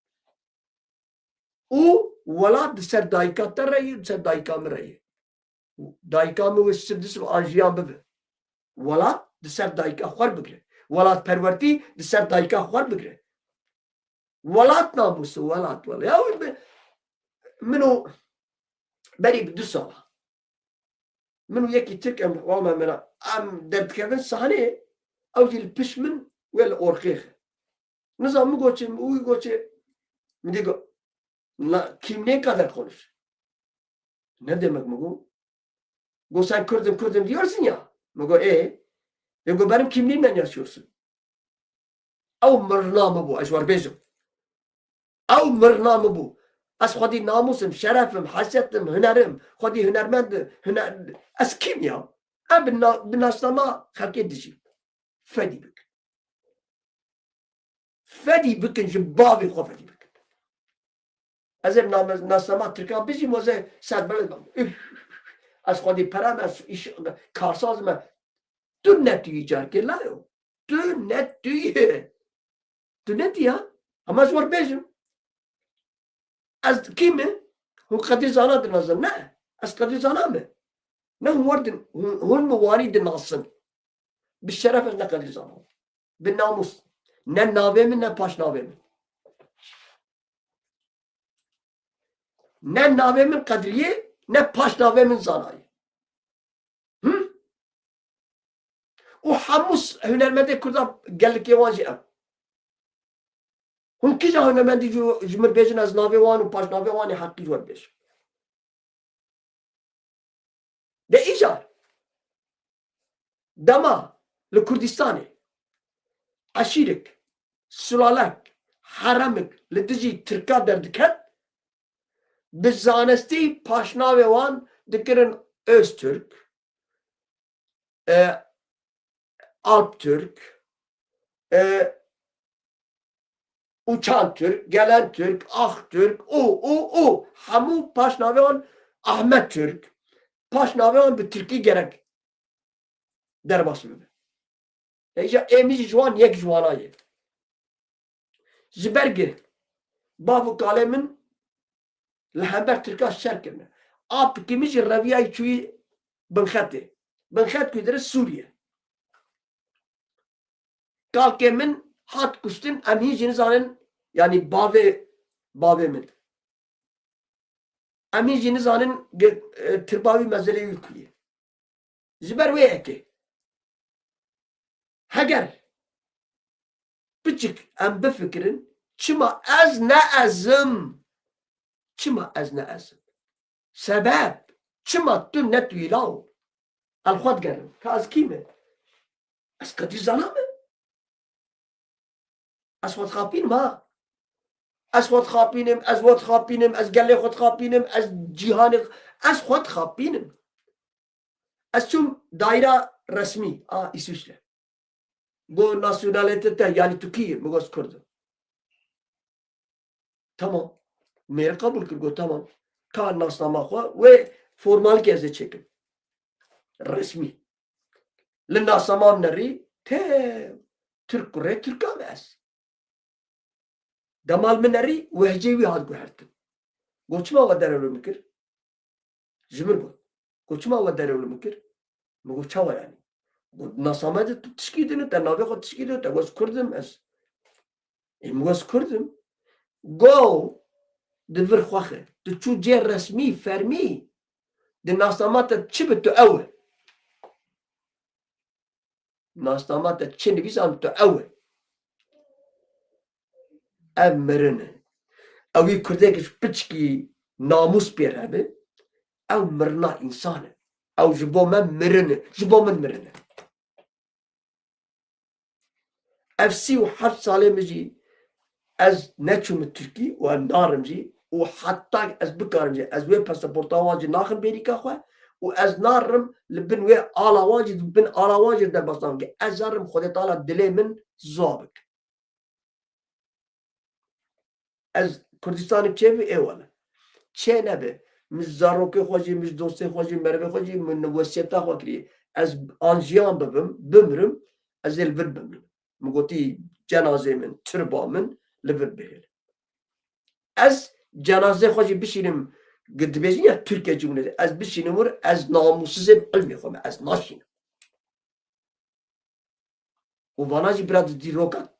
او ولات سر دایکا ترای سر دایکا مرای دایکا مو سبدس آنجیان ببه ولات دسر دایکا خوار بگره ولات پرورتی دسر دایکا خوار بگره ولات ناموس ولات یا منو بری بدو ساله منو یکی ترک ام واما منا ام درد کردن صحنه او جیل پشمن ویل اورخیخ نظام میگوچه اوی گوچه میگو kim ne kadar konuş ne demek bu bu sen Kürdüm diyorsun ya Mugo Mugo benim kimliğimle yaşıyorsun. Ev mırnamı bu. Eşvar bezim. Ev mırnamı bu. Az khodi namusum, şerefim, hasetim, hünerim. Khodi hünermendi. Az kim ya? Binaslama hak edeceğim. Fedi bük. Fedi bükün jibbavi xo fedi bükün. Az ev naslama Türkiye bizim o ze sadbeled bam. از خودی پرم از کارساز من تو نتویی جار که لایو تو نتی ها اما از ور بیجم از کیمه هو قدر زانا در نظر نه از قدر زانا مه نه هون موانی در ناصن بالشرف نه قدر زانا بالناموس نه ناوه من نه پاش ناوه من نه ناوه من قدریه ne paşnavemin zanayı. O hamus hünermede kurda gellik yavancı em. Hun kişa hünermendi cümür bejin az navevan u paşnavevani hakkı cüver bej. De icar. Dama li Kurdistanê aşîrek, sulalek, haremek li dijî Tirka derdiket bi zanestî paşnavê wan dikirin Öztürk, Alptürk, Uçan Türk, Gelen Türk, Aktürk, o hemû paşnavê wan Ahmet Türk, paşnavê wan bi Tirkî gerek derbas bibe. Em jî ji wan yek ji wana ye. Ji ber girê bav û kalê min li hember Tirka şer kirine. A pikî min jî reviyayê çûyî Binxetê. Binxet ku dire Sûriye. Kalkê min hat kuştin em hîn jî nizanin yani bavê min. Em hîn jî nizanin tirbavî mezeleyê wî ku ye. Ji ber wê yekê heger piçik em bifikirin çima ez ne ezim çima ez ne ezim. Sebep çima tu ne tuylav. Alxwat gerim. Ka ez kîme? Ez qedî zaname. Ez xwe dixapînim ha. Ez xwe dixapînim, ez we dixapînim, ez gelê xwe dixapînim, ez cîhanê ez xwe dixapînim. Ez çûm daîra resmî a İsviçre. Got nasyonalite te yani Türkiye mi got Kurdim. Tamam. Mêr kabul kir got tamam. Ka nasnama xwe wê formalîkê ez ê çêkim. Resmî. Li nasnamam nerî tê Türk kurê Türka me ez. Demal min nerî wehcê wî hat guhertin. Got çima we derewle mikir? Ji min got. Got çima we derewle mikir? Mi got çawa yani. Got nasname de tu tişkî dine te navê xwe tişkî dine te got Kurdim ez. Mi got Kurdim. Go di vir xwexe. Tu çû cê resmî fermî di nasnama te çi bi tu ew e. Nasnama te çi nivîsan tu ew e. Ev mirin e. Ew wî Kurdekî ji piçikî namûs pêr hebe. Ew mirina însan e. Ew ji bo me mirin e. Ji bo min mirin e. Ev 37 salê min jî ez neçûm Tirkî û narim jî û heta ez bikarim jî ez wê pasaporta wan jî naxim bêrîka xwe û ez narim li bin wê ala wan jî bin ala wan jî derbasam ki ez zarim Xwedê Teala dilê min zoa bike. Ez Kurdistanê çêbî êwale. Çê nebe. Min zarokê xwe jî, min dostê xwe jî, merivê xwe jî min wesiyeta xwe kiriye. Ez an jiyan bibim, bimirim, ez ê li vir bimirim. Min gotî cenazê min, tirba min li vir bihêle. Ez cenazê xwe jî bişînim dibêjin ya Tirkiye Cumhuriyeti. Ez bişînim wir ez namûsizê ilmê xwe me ez naşînim. û vana jî bira dîroka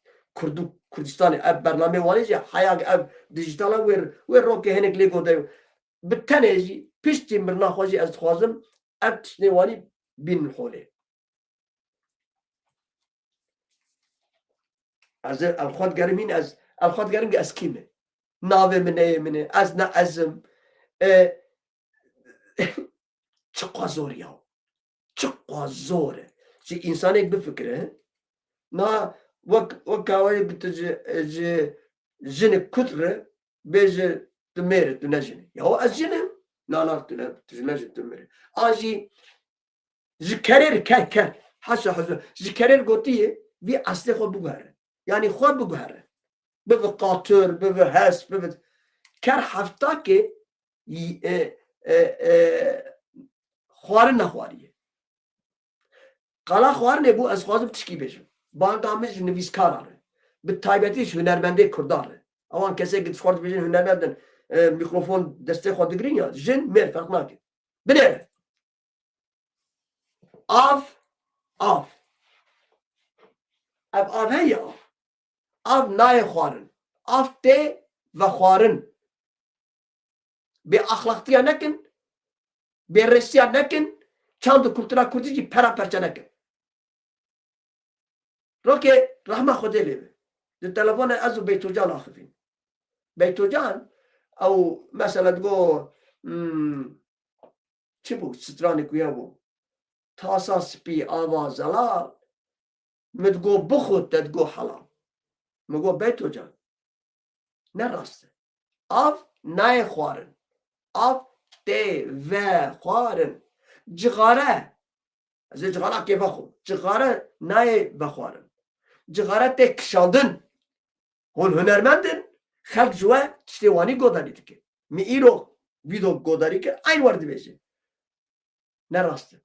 Kurdistanê ev bername wanê jî heya ev dijitala wê rokê hinek lê gote bi tenê jî piştî mirina xwe jî ez dixwazim ev tiştê wanî bînin holê. Ez elxwat gerim hîn ez elxwat gerim ki ez kî me? Navê min neyê min e, ez ne ezim. Çiqa zor ya. Çiqa zor e. Jî însanêk bifikire na wek kawayê tu ji jinê Kurd re bêje tu mêr tu ne jinî. Ya ez jinim. Na tu ji ne jî tu mêr. An jî ji kerê ker haşa hezir. Ji kerê gotiye vî eslê xwe biguhere. Yani xwe biguhere. Bive qatır, bive hes, bive ker heftakê xwarin nexwariye. Qala xwarinê bû ez xwazim tişkî bêjim. Banda min ji nivîskar e. Bi taybetî ji hunermendê Kurdar e. Ewan kesek di xwar dibêjin hunermendin mikrofon destê xwe digirîn ya jin mêr ferq nake. Binêre. Av ev av heye av. Av nayê xwarin. Av tê vexwarin. Bê axlaqtiya nekin, bê rêsiya nekin, çand û kultura Kurdî jî pera perçe nekin. Rokê rehma Xwedê lê be. Di telefonê ez û Beytûcan axivîn. Beytûcan ew mesela digo çi bû stranê ku ye bû? Tasa spî ava zelal min digo bixwe te digo helal. Min got Beytûcan ne rast e. Av nayê xwarin. Av tê vexwarin. Cixare ez ê cixara kê vexwim. Cixare nayê vexwarin. Cixare tê kişandin. Hûn hunermendin. Xelk ji we tiştê wanî godarî dike. Min îro vîdo godarî kir eyn were dibêje. Ne rast e.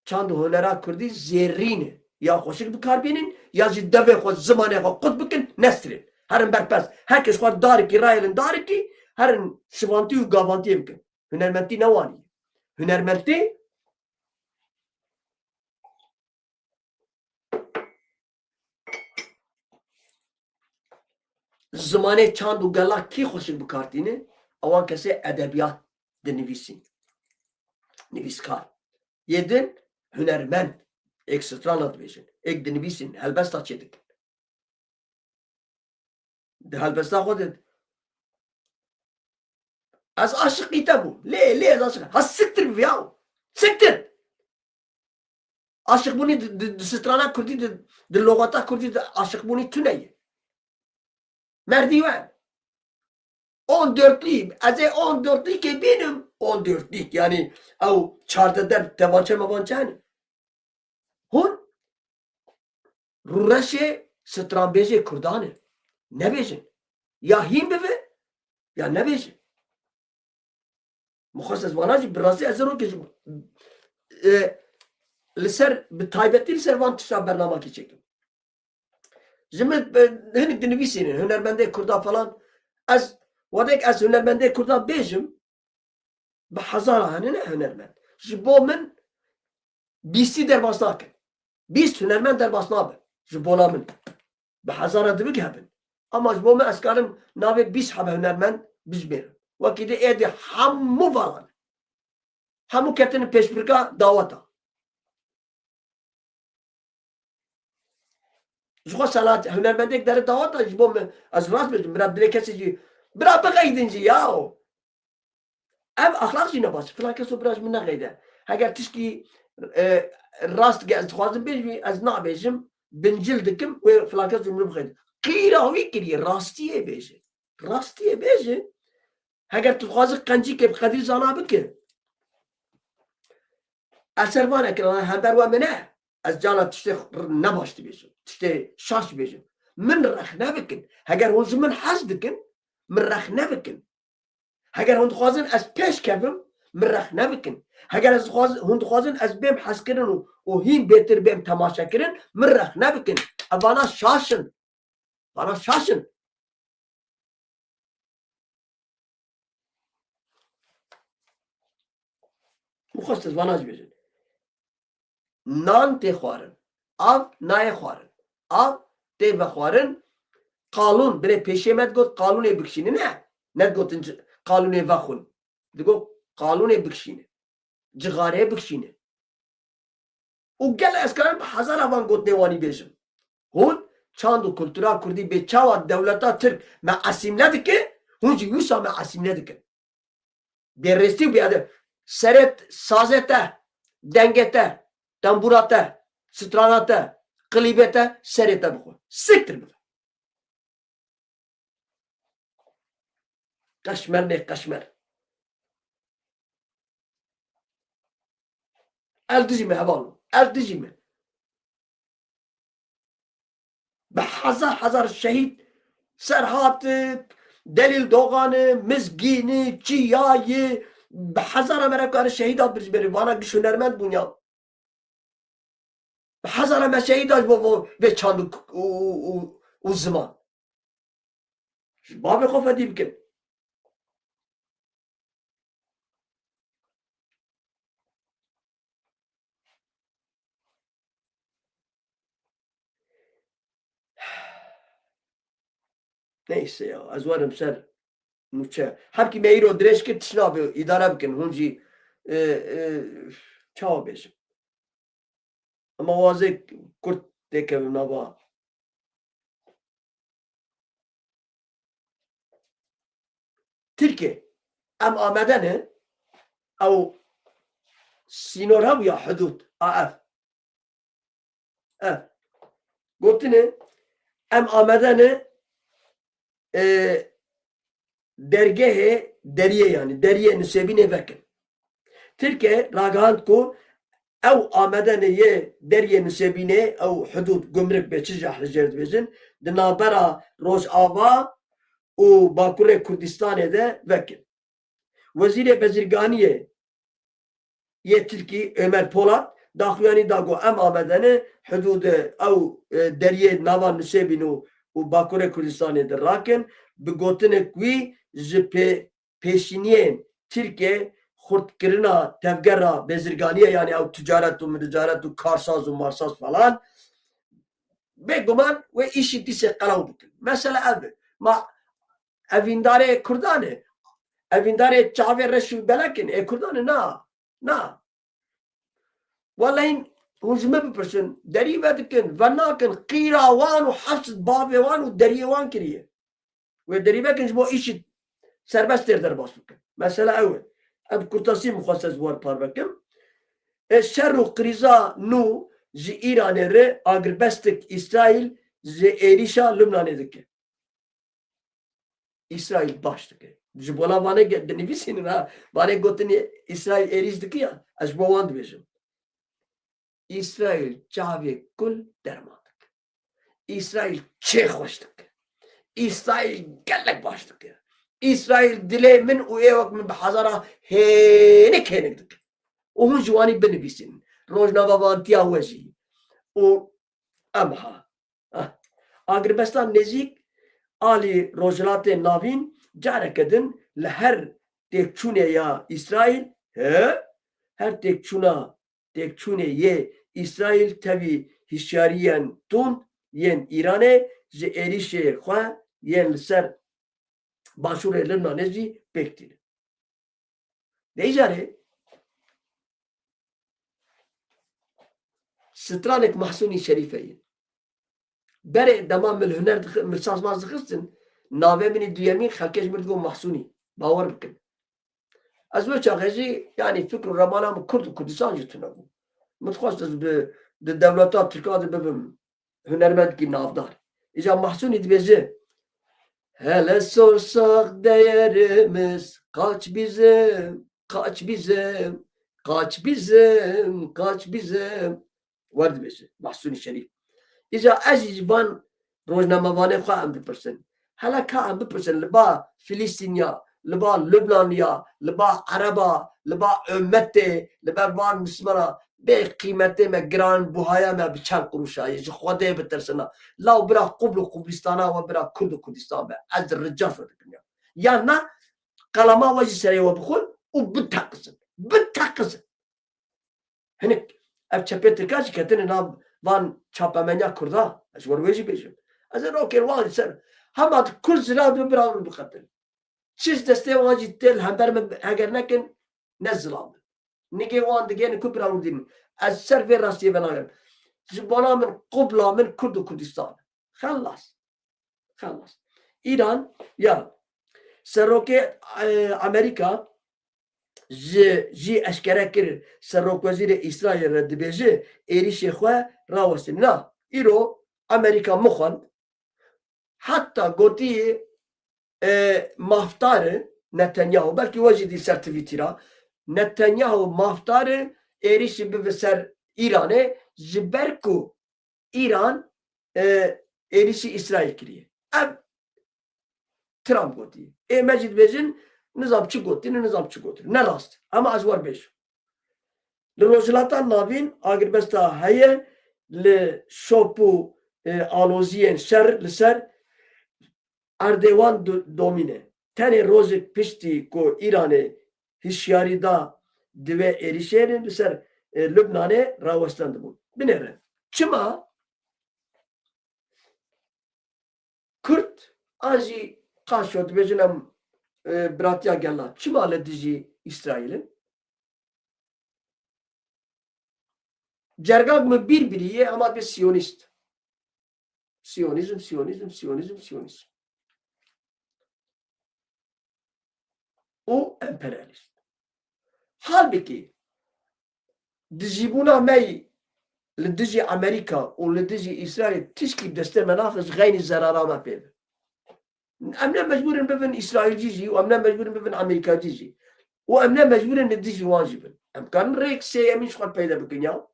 Çand hunera Kurdî zêrîn e. Ya xweşik bikarbînin ya jî devê xwe zimanê xwe qut bikin nestirên. Herin berpes. Herkes xwar darekî rayelin darekî herin şivantî û gavantiyê bikin. Hunermendî ne wanî. Hunermendî zimanê çand û gela kî xweşik bikartîne ewan kesê edebiyat dinivîsîn. Nivîskar. Yedin hunermend. Ek strana dibêjin. Ek dinivîsîn. Helbesta çê dikin. Di helbesta xwe de از عاشقی تبو لی از عاشق ها سکتر بیاو سکتر عاشق بونی سترانا کردی د لغتا کردی عاشق بونی تو نیه مردی وان 14'liyim. Az 14'lik ki benim 14'lik yani او 14 der tevançe mavançani. Hun ruraşe strambeje Kurdanı. Ne bejin? Ya him beve ya ne bejin? Muhassas vanacı biraz ezero ki liser bitaybetli liser van tuşa bernama ki çektim. Zimmet henik dinlevisinin hünermende Kurda falan az ودك از هنرمنده کردا بیجم به هزار هنه هنرمند جبو من 20 درباس ناکن 20 هنرمند درباس نابه جبولا من به هزار دبک هبن اما جبو من اسکارم نابه 20 حبه هنرمند بجبیرم وکیده ایده همو والان همو کتن پیش برگا دعوتا جبو سالات هنرمنده داره دعوتا جبو من از راست بجم برا بله کسی جی برا بقیدنجی یاو ev ahlak jî nebas. Filan keso biraz min neqeyde. Heger tişkî rast ez dixwazim bêjim ez nabêjim bincil dikim wê filan kes min bixeyde. Qîra wî kiriye rastiyê bêje. Rastiyê bêje heger tu dixwazî qencîkê bi qedî zana bike. Ez servan ekirin hember we min e. Ez cana tiştê nebaş dibêjim. Tiştê şaş bêjim. Min rex nebikin. Heger hûn ji min hez dikin min rex nebikin. Heger hûn dixwazin ez pêş kevim min rex nebikin. Heger hûn dixwazin ez bêm hezkirin û hîn bêtir bêm temaşekirin min rex nebikin. Ev bana şaşin. Bana şaşin. Muxastis bana jî bêjin. Nan tê xwarin. Av nayê xwarin. Av tê vexwarin. Qalûn birê pêşê me digot qalûnê bikişîne ne? Ne digotin qalûnê vexwin. Digot qalûnê bikişîne. Cigareyê bikişîne. û gel ez karim bi hezara van got nêwanî bêjim. Hûn çand û kultura Kurdî bê çawa dewleta Tirk me esîmle dike, hûn jî wisa me esîmle dikin. Bêrêstî û bêadeb. Serê sazê te, dengê te, tembûra te, strana te, qilîbê te, serê te bixwe. Siktir bife. Kaşmer ne kaşmer. El dijî me hevalû. El dijî me. Bi hezar şehîd serhatı, delil doğanı, mizgînî, çiyayı, bi hezara merekarı şehîd hat birî berî. Vana giş hunermend bûn ya. Bi hezara me şehîd hat bo vê çand û ziman. Babê xwe fedî bikin. Neyse ya, ez werim ser nûçe. Hemkî me îro dirêj kir tişnabe îdare bikin. Hûn jî çawa bêjim. Ama wazê Kurd tê kevim nava. Tirkiye em amade ne? Ew sînor hebû ya hudûd a ev. Ev. Gotine em amade ne? Dergehê deriyê yani deriyê nisêbînê vekin. Tirkiye ragihand ku ew amedene yê deriyê nisêbînê ew hudûd gumruk bê çi jehrijêr dibêjin di navbera Rojava û Bakurê Kurdistanê de vekin. Wezîrê Bezirganiyê yê Tirkî Ömer Polat daxuyanî da got em amedene hudûdê ew deriyê nava nisêbîn û Bakurê Kurdistanê de rakin bi gotinek wî ji pêşîniyên Tirkiye xurtkirina tevgera bezirganiye yani ew ticaret û midicaret û karsaz û marsaz falan bêguman wê îşî dîsê qelew bikin. Mesela ev ma evîndarê Kurdan e. Evîndarê çavê reş û belekin ê Kurdan e na. Walaî hûn ji me bipirsin derî ve dikin ve nakin qîra wan û heft bavê wan û deriyê wan kiriye. Wê derî vekin ji bo îşî serbest derbas bikin. Mesela ev. Ev kurtasi muhassas var parbekim. Şer û kriza nû ji İranê re agrbestek İsrail ji êrişa Lubnanê dike. İsrail baş dike. Ji bona vanê dinivîsînin ha. Vanê gotinê İsrail êriş dike ya. Ez ji bo wan dibêjim. İsrail çavê kul derman dike. İsrail çê xweş dike. İsrail gelek baş dike. İsrail dilê min û êwek min bi hezara hênik hênik dike. û hûn ji wanî binivîsînin. Rojnavavantiya we jî. û em ha. Agrbestan nêzik alî rojhilatên navîn careke din li her têkçûnê ya İsrail her têkçûnê yê İsrail tevî hişyariyên tund yên Îranê ji êrişê xwe yên li ser başûrê Lubnanê jî pêk tînin. Dê carê stranek Mahsûnî Şerîfeyê berê dema milhuner sazbaz dixistin navê min duyemîn xelkê ji min digot Mahsûnî bawer bikin. Ez wê çaxê jî yanî fikr û remana min Kurd û Kurdistan jî tune bû. Min dixwast ez bi dewleta Tirkiye de bibim hunermendkî navdar. Îja Mahsûnî dibêje hele sorsak değerimiz kaç bizim, kaç bizim, kaç bizim, kaç bizim. Var dibêje Mahsûnî Şerîf. İja ez ji van rojnamevanê xwe em bipirsin. Hele ka em bipirsin li ba Filîstîniya, li ba Lubnaniya, li ba Ereba, li ba ümmetê, li ber van Mismara bê qîmetê me giran buhaya me bi çend quruşayê ji Xwedê bitirsina. Law bira Qubl û Qublistana we bira Kurd û Kurdistan be. Ez rica xwe dikim ya. Ya na qalama we jî serê we bixwin û biteqizin. Biteqizin. Hinek ev çepê Tirkiye jî ketine nav van çapemenya Kurda. Ez war wê jî bêjim. Ez ê rokên wan ser hema Kurd zilav bi bira min bixetin. Çiz destê wan jî têl hember min heger nekin ne zilav bin. Nigê wan digêne ku bira min dînin. Ez ser vê rastiyê venagim. Ji bona min Qubla min Kurd û Kurdistan. Xellas. Xellas. İran ya serokê Amerîka jî eşkere kir Serokwezîrê İsraîlê re dibêje êrişê xwe rawestin. Na îro Amerîka mixwand heta gotiye maftarê Netanyahu belkî we jî dî ser Twitter'a Netanyahu maftarê êrişî bibe ser İranê ji ber ku İran êrişî İsraîl kiriye. Ev Trump gotiye. Me jî dibêjin nizamçı gotin, nizamçı gotin. Ne rast. Ama ez war bêjim. Li rojhilatan navîn agrbesta heye li şop û aloziyên şer li ser Erdogan domîne. Tenê rojek piştî ku İranê hişyarî da divê êrişêrên li ser Lubnanê rawestan dibûn. Binêre. Çima Kurd an jî qaşo dibêjin em biratiya gela. Çima li dijî İsraîlin? Cergak mı birbiriye ama bir Siyonist. Siyonizm, Siyonizm, Siyonizm, Siyonizm. O emperyalist. Halbuki dijîbûna me li dijî Amerika û li dijî İsraîl tişkî destê me naxist xeynî zerara me pê be. Em ne mecbûrin bibin İsraîlcî jî û em ne mecbûrin bibin Amerîkacî jî. û em ne mecbûrin li dijî wan jî bin. Em karin rêk sêyemîn ji xwe peyda bikin ya.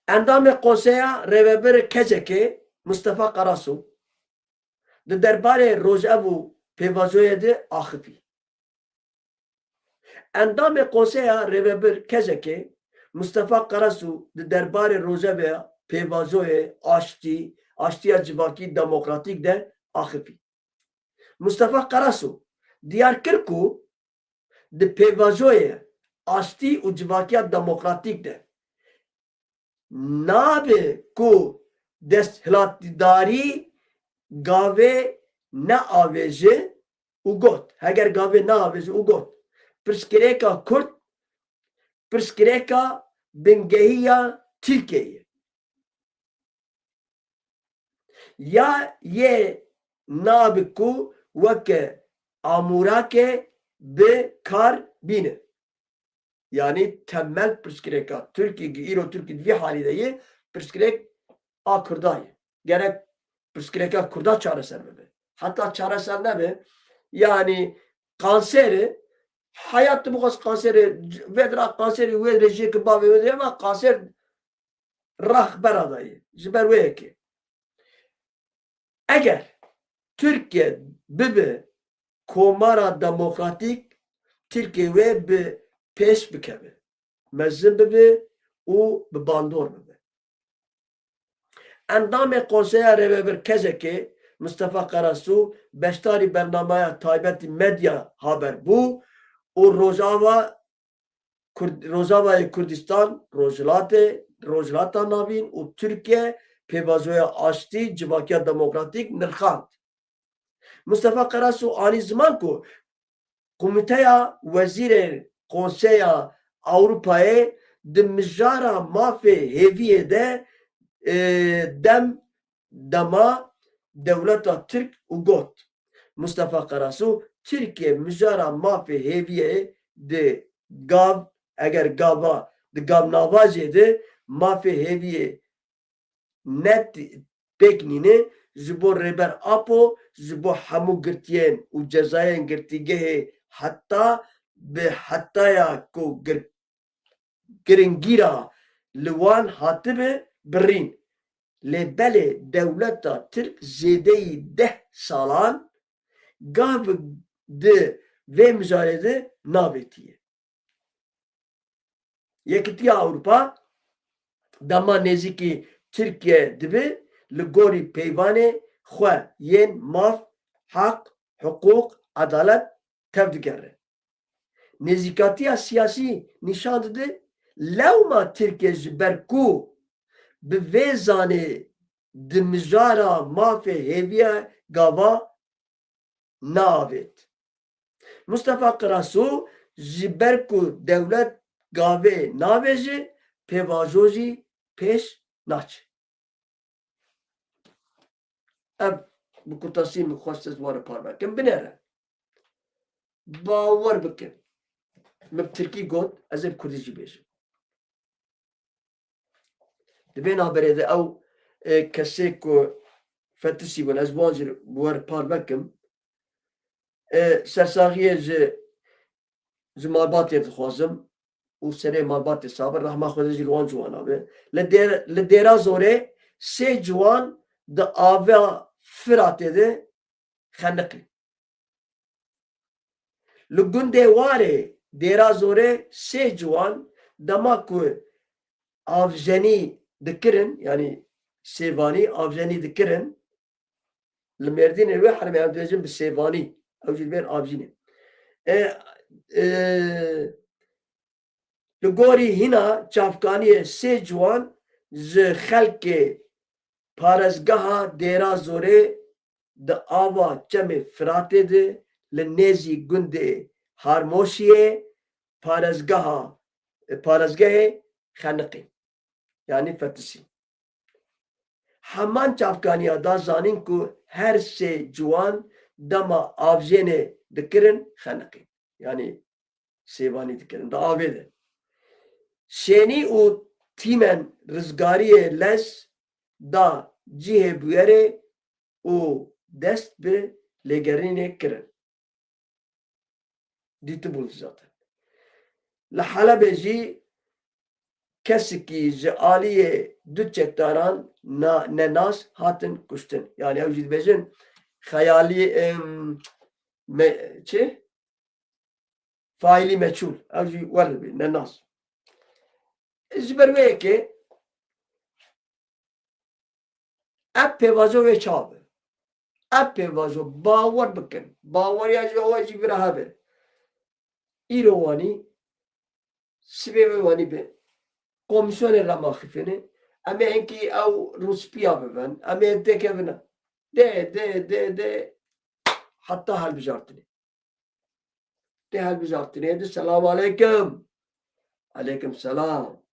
Endamê Konseya Rêveberê Kezekê Mustafa Qarasu di derbarê Rojev û Pêvajoyê de axivî. Endamê Konseya Rêveber Kezekê Mustafa Qarasu di derbarê Rojevê Pêvajoyê aştiya civakî demokratîk de axivî. Mustafa Qarasu diyar kir ku di Pêvajoyê aştî û civakiya demokratîk de nabe ku desthilatdarî gavê neavêje û got. Heger gavê neavêje û got. Pirsgirêka Kurd pirsgirêka bingehiya Tirkiyeyê. ya ye nabiku veke amurake be kar bine. Yani temel püsküreka. Türkiye iro Türkiye vi halideyi püskürek a kurdayı. Gerek püsküreka kurda çareser mi? Hatta çareser ne mi? Yani kanseri hayatta bu kadar kanseri vedra kanseri vedreci kıba vedre ama kanser rahber adayı. Jiber ve ki. Eğer Türkiye bibi komara demokratik Türkiye ve bi peş bikemi. Mezin bibi u bi bandor bibi. Endame konseye reveber kezeki Mustafa Karasu beştari bernamaya taybeti medya haber bu. O Rojava Kurdistan Rojlata navin o Türkiye pevazoya açtı Civakya Demokratik nirkhand. Mustafa Karasu ani zaman ku Komiteya Vezir Konseya Avrupa'ya dimjara mafi heviye de dema devleta Türk ugot. Mustafa Karasu Türkiye müjara mafi heviye de gav eğer gava de gav navazı de mafi heviye net teknini jibo reber apo jibo hamu girtiyen u cezayen girtigehe hatta be hattaya ko giringira liwan hatibe birin lebele devleta Türk zedeyi 10 salan gav de ve mücadelede nabetiye. Yekitiya Avrupa dama neziki Türkiye dibi ligori peyvane xwe yen maf hak hukuk adalet tevdigere. Nezikatiya siyasi nişan dedi lewma Türkiye ji ber ku bi vê zanê di mijara mafê hêviya gava naavêt. Mustafa Karasu ji ber ku dewlet gavê navê jî pêvajo jî pêş naçe. Ev bi kutasî min xwestes were parvekim binêre. Bawer bikin. Min Tirkî got ez ê bi Kurdî jî bêjim. Di vê haberê de ew kesê ku fetisî bûn ez wan jî were parvekim sersaxiyê ji malbatê dixwazim û serê malbatê sabir rehma Xwedê jî li wan ciwanan be. Li Dêra Zorê 3 ciwan di ava Firatê de xeniqîn. Li gundê warê Dêra Zorê 3 ciwan dema ku avjenî dikirin yani sêvanî avjenî dikirin li Mêrdînê wê herêmê em dibêjin bi sêvanî ew jî bên avjînê. Li gorî hîna çavkaniyê 3 ciwan ji xelkê parêzgeha Dêra Zorê di ava çemê Firatê de li nêzî gundê Harmoşiyê parêzgehê xeniqîn. Yani fetisî. Heman çavkaniya da zanîn ku her 3 ciwan dema avjenê dikirin xeniqîn. Yani sêvanî dikirin. Di avê de. Şênî û tîmen rizgariyê les da cihê bûyerê û dest bi lêgerînê kirin. Dîtibûn zaten. Li Helebê jî kesekî ji aliyê du çekdaran nenas hatin kuştin. Yani ew jî dibêjin xeyalî failî meçhûl. Ew jî were be nenas. Ji ber wê yekê ev pêvajo wê çav be. Ev pêvajo bawer bikin. Baweriya ji ew jî bira hebe. Îro wanî sibê wê wanî be komisyonê remaxîfînê em ê hinkî ew rûspîya bibin. Em ê tekevin. De hatta helbijartinê. De helbijartinê de selam aleyküm. Aleyküm selam.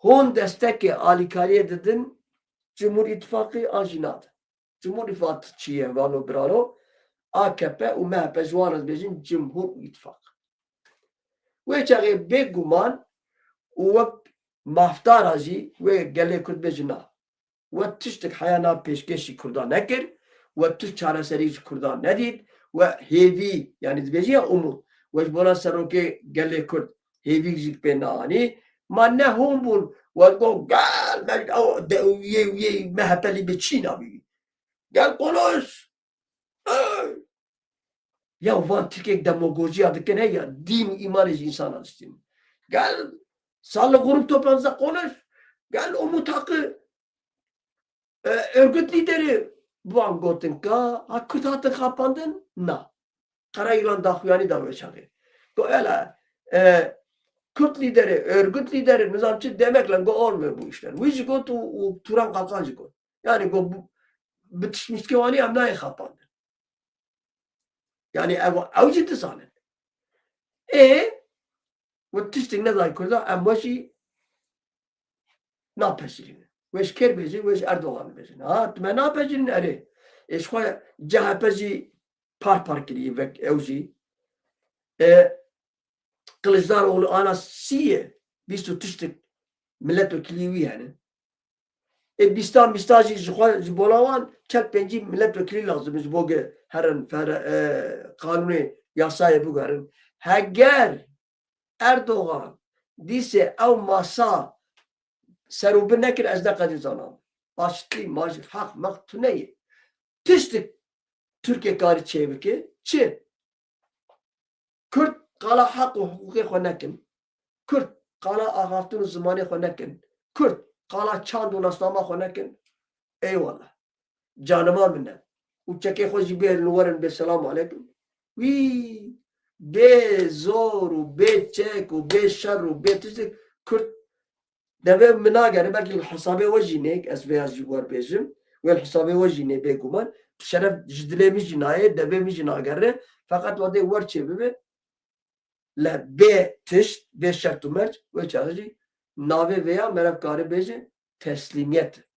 Hûn destekê alîkariyê didin Cumhur İttifakı ajinat. Cumhur İttifakı çiye vano brano AKP u MHP jwanız bejin Cumhur İttifakı. Ve çağı beguman ve maftar aji ve gele Kurd bejina. Ve tiştik hayana peşkeşi Kurdan nekir ve tiş çareseri Kurdan nedid ve hevi yani bejiya umut ve bana saroke gele Kurd hevi zik benani manne humbul ve go gal ye MHP'li bir Çin abi. Gel konuş. Ya van Türkiye demagoji adı ne ya? Din iman insan alıştın. Gel sağlık grup toplantısında konuş. Gel umut hakkı örgüt lideri bu an gotinka hakkı hattı kapandın na. Kara yılan dahyani da veçağı. Öyle Kürt lideri, örgüt lideri, nizamçı demekle go olmuyor bu işler. Vici go tu Turan kalkancı go. Yani go bitişmiş ki vani amnayı kapandı. Yani evcidi zanen. Ve tiştik ne zaman kurda ambaşı ne yapacağını. Veş kerbeci, veş Erdoğan'ı bezin. Ha, ne yapacağını eri. Eşkoya CHP'ci par kiriyi ve evci. Kılıçdaroğlu anasıye. Biz tu tiştik milletvekili yani. Bistajı zibolavan çek benci milletvekili lazım. Biz boge herin kanuni yasaya bu garin. Eğer Erdoğan dise ev masa serubir nekir ez ne kadar zanam. Başlı majid hak maktuneyi. Tiştik Türkiye kari çevirki. Çi? Kürt kala hak ve hukuki khonekin. Kürt kala ağaftun zamanı khonekin. Kürt kala çandu naslama khonekin. Eyvallah. Canıma minnet. Uçake hoji bir nuvarın bir selamu aleyküm. Be zor u be çek u be şer u be tiştik Kürt deve mina gari belki hesabı vajinek es beyaz jivar bezim ve hesabı vajine beguman şeref cidlemi cinaye deve mi cinagare fakat vade var çebibe la be tiş be şertu merç ve çağıcı nave veya merafkari bezi teslimiyet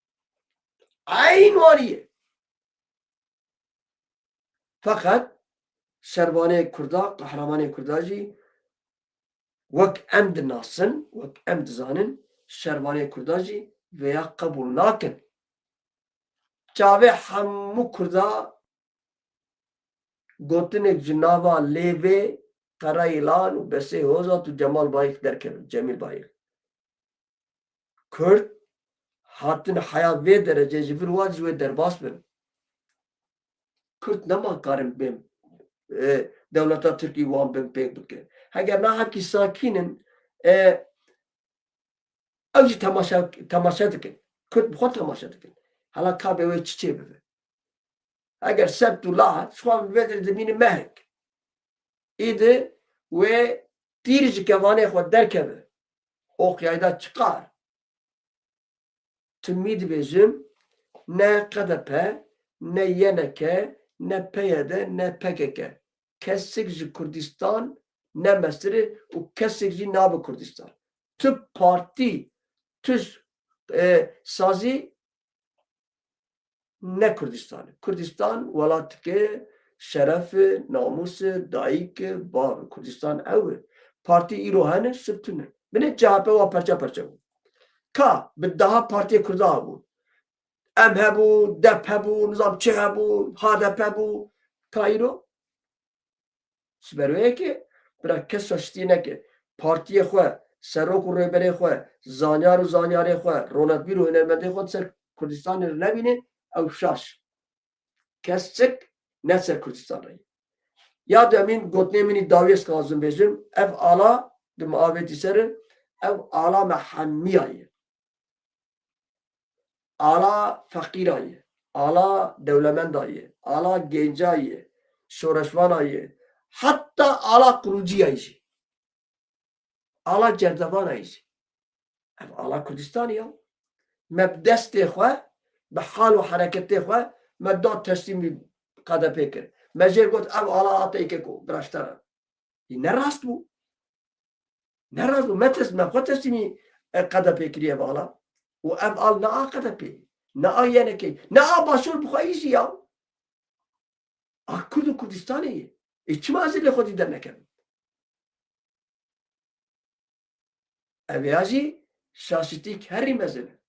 aynı variye fakat şerbane kurda kahramane kurdacı vek emd nasın vek emd zanın şervane kurdacı veya kabul nakin. Çave hammu kurda gotinek cinava leve karaylan u bese hoza tu Cemal Bayık derken Cemil Bayık. Kürt hatin hayat ve derece jibir vaciz ve derbas benim. Kürt nema karim benim devleta Türkiye van benim pek buke. Eğer nahaki sakinin evci temaşa dikin. Kürt bu temaşa dikin. Hala kabe ve çiçeği bebe. Eğer sebtullah şu an vedir zemini mehek. İdi ve dirici kevane xo derkebe. Okyayda çıkar. Tümid bizim ne KDP, ne YNK, ne PYD, ne PKK. Kessikci Kürdistan, ne Mesri, u kessikci Nabı Kürdistan. Tıp parti tüz sazı ne Kürdistan'ı. Kürdistan velatke şerefi, namusu, daiki, bağ. Kürdistan evi. Parti irohane sıptını. Bine CHP ve parça bu. Ka daha partiye Kürda bu. Em hebu, dep hebu, nizamçı hebu, HDP bu. Ka iro. Siberoye ki bırak kes saçtığına ki partiye xwe serok u rêberê xwe zanyar û zanyarê xwe ronetbîr û hunermendê xwe ser Kurdistanê nebîne ew şaş kesik ne ser Kurdistanê ya demîn gotinê min dawiyê skazim bêjim ev ala di muavêtî serin ev ala mehemmiya ye ala feqîra ye ala dewlemenda ye ala genca ye şoreşvana ye hatta ala kuruciya ye ala cerdevana ye ev ala Kurdistan ya me destê xwe bi hal û hereketê xwe me da teslîmî KDP kir me jêr got ev ala hateyke ku biraştara ne rast bû ne rast bû me xwe teslîmî KDP kiriye ev ala û ev al ne a KDP نه آینه که نه آباشور بخواهیش یا کرد و کردستانیه ایچی مازیل خودی در نکرد اویاجی شاشتی که هری مزنه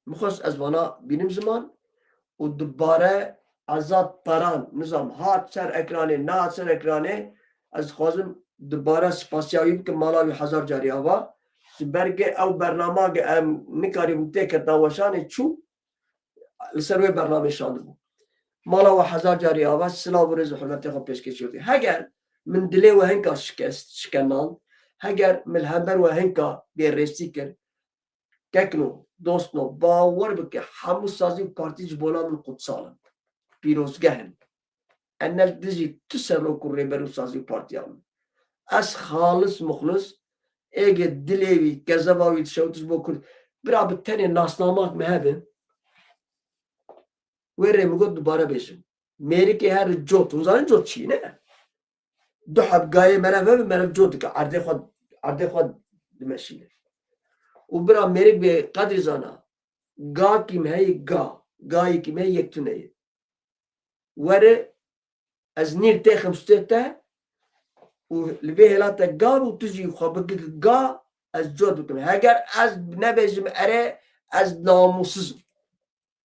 مخص از وانا بینیم زمان و دوباره ازاد پران نظام هات سر اکرانه نه سر اکرانه از خوازم دوباره سپاسیایی که مالاوی 1000 جاری آوا برگه او برنامه ام نکاری بوده که داوشانه چو لسروی برنامه شانده بود مالا و 1000 جاری آوا سلاو و رز و حرمتی خواب پیش کشی بودی هگر من دلی و هنگا شکنان هگر ملهمبر و هنگا بیر ریستی کرد ککنو دوستنو باور بکه همو سازی پارتی جبولا من قدسالم پیروزگهن انل دزی تو سر رو کره برو سازی پارتی هم از خالص مخلص اگه دلیوی گذباوی تشوتش بکن برا بتنی ناسنامات مهبن وره میگو دوباره بشم میری که هر جوت اونزان جوت چی نه دو حبقای مرف جوت که عرضه خود دمشینه و برا میری به قدر زانا گا کیم هی گایی کیم هی یک تونه وره از نیر تخم سته و لبه هلاتا گا و تجی خوابگی گا از جوت بکنم اگر از نبیجم اره از ناموسزم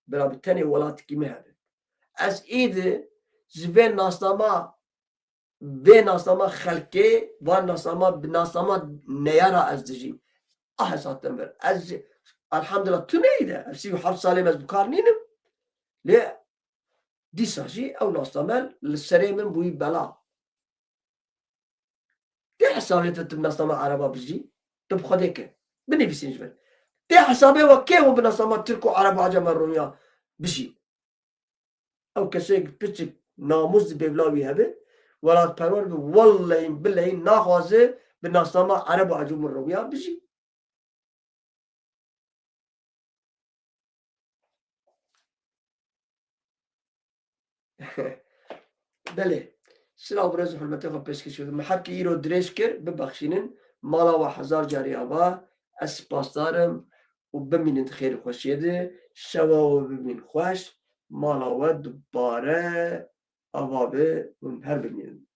برا بتنی ولات کیمه هده از ایده زبه ناسنامه خلقه و ناسنامه نیارا از دجیم احساتم بر از الحمدلله تو نیده از 37 ساله از بکار نینم لی دیساجی او ناسنامه لسره من بوی بلا دی حسابیت تب ناسنامه عربا بجی تب خوده که بنویسینج بر دی حسابه و که و بناسنامه ترک و عرب و عجم رومیا بجی او کسی پچک ناموز ببلاوی هبه ولات پرور به والله بالله ناخوازه به ناسنامه عرب و عجم رومیا بجی بله سلام برز حرمتی خواب پیش کشید محب که ای رو درش کرد ببخشینن مالا و 1000 جاری آبا از سپاس دارم و ببینید خیر خوشیده شوا و ببین خوش مالا و دوباره آبابه هر ببینید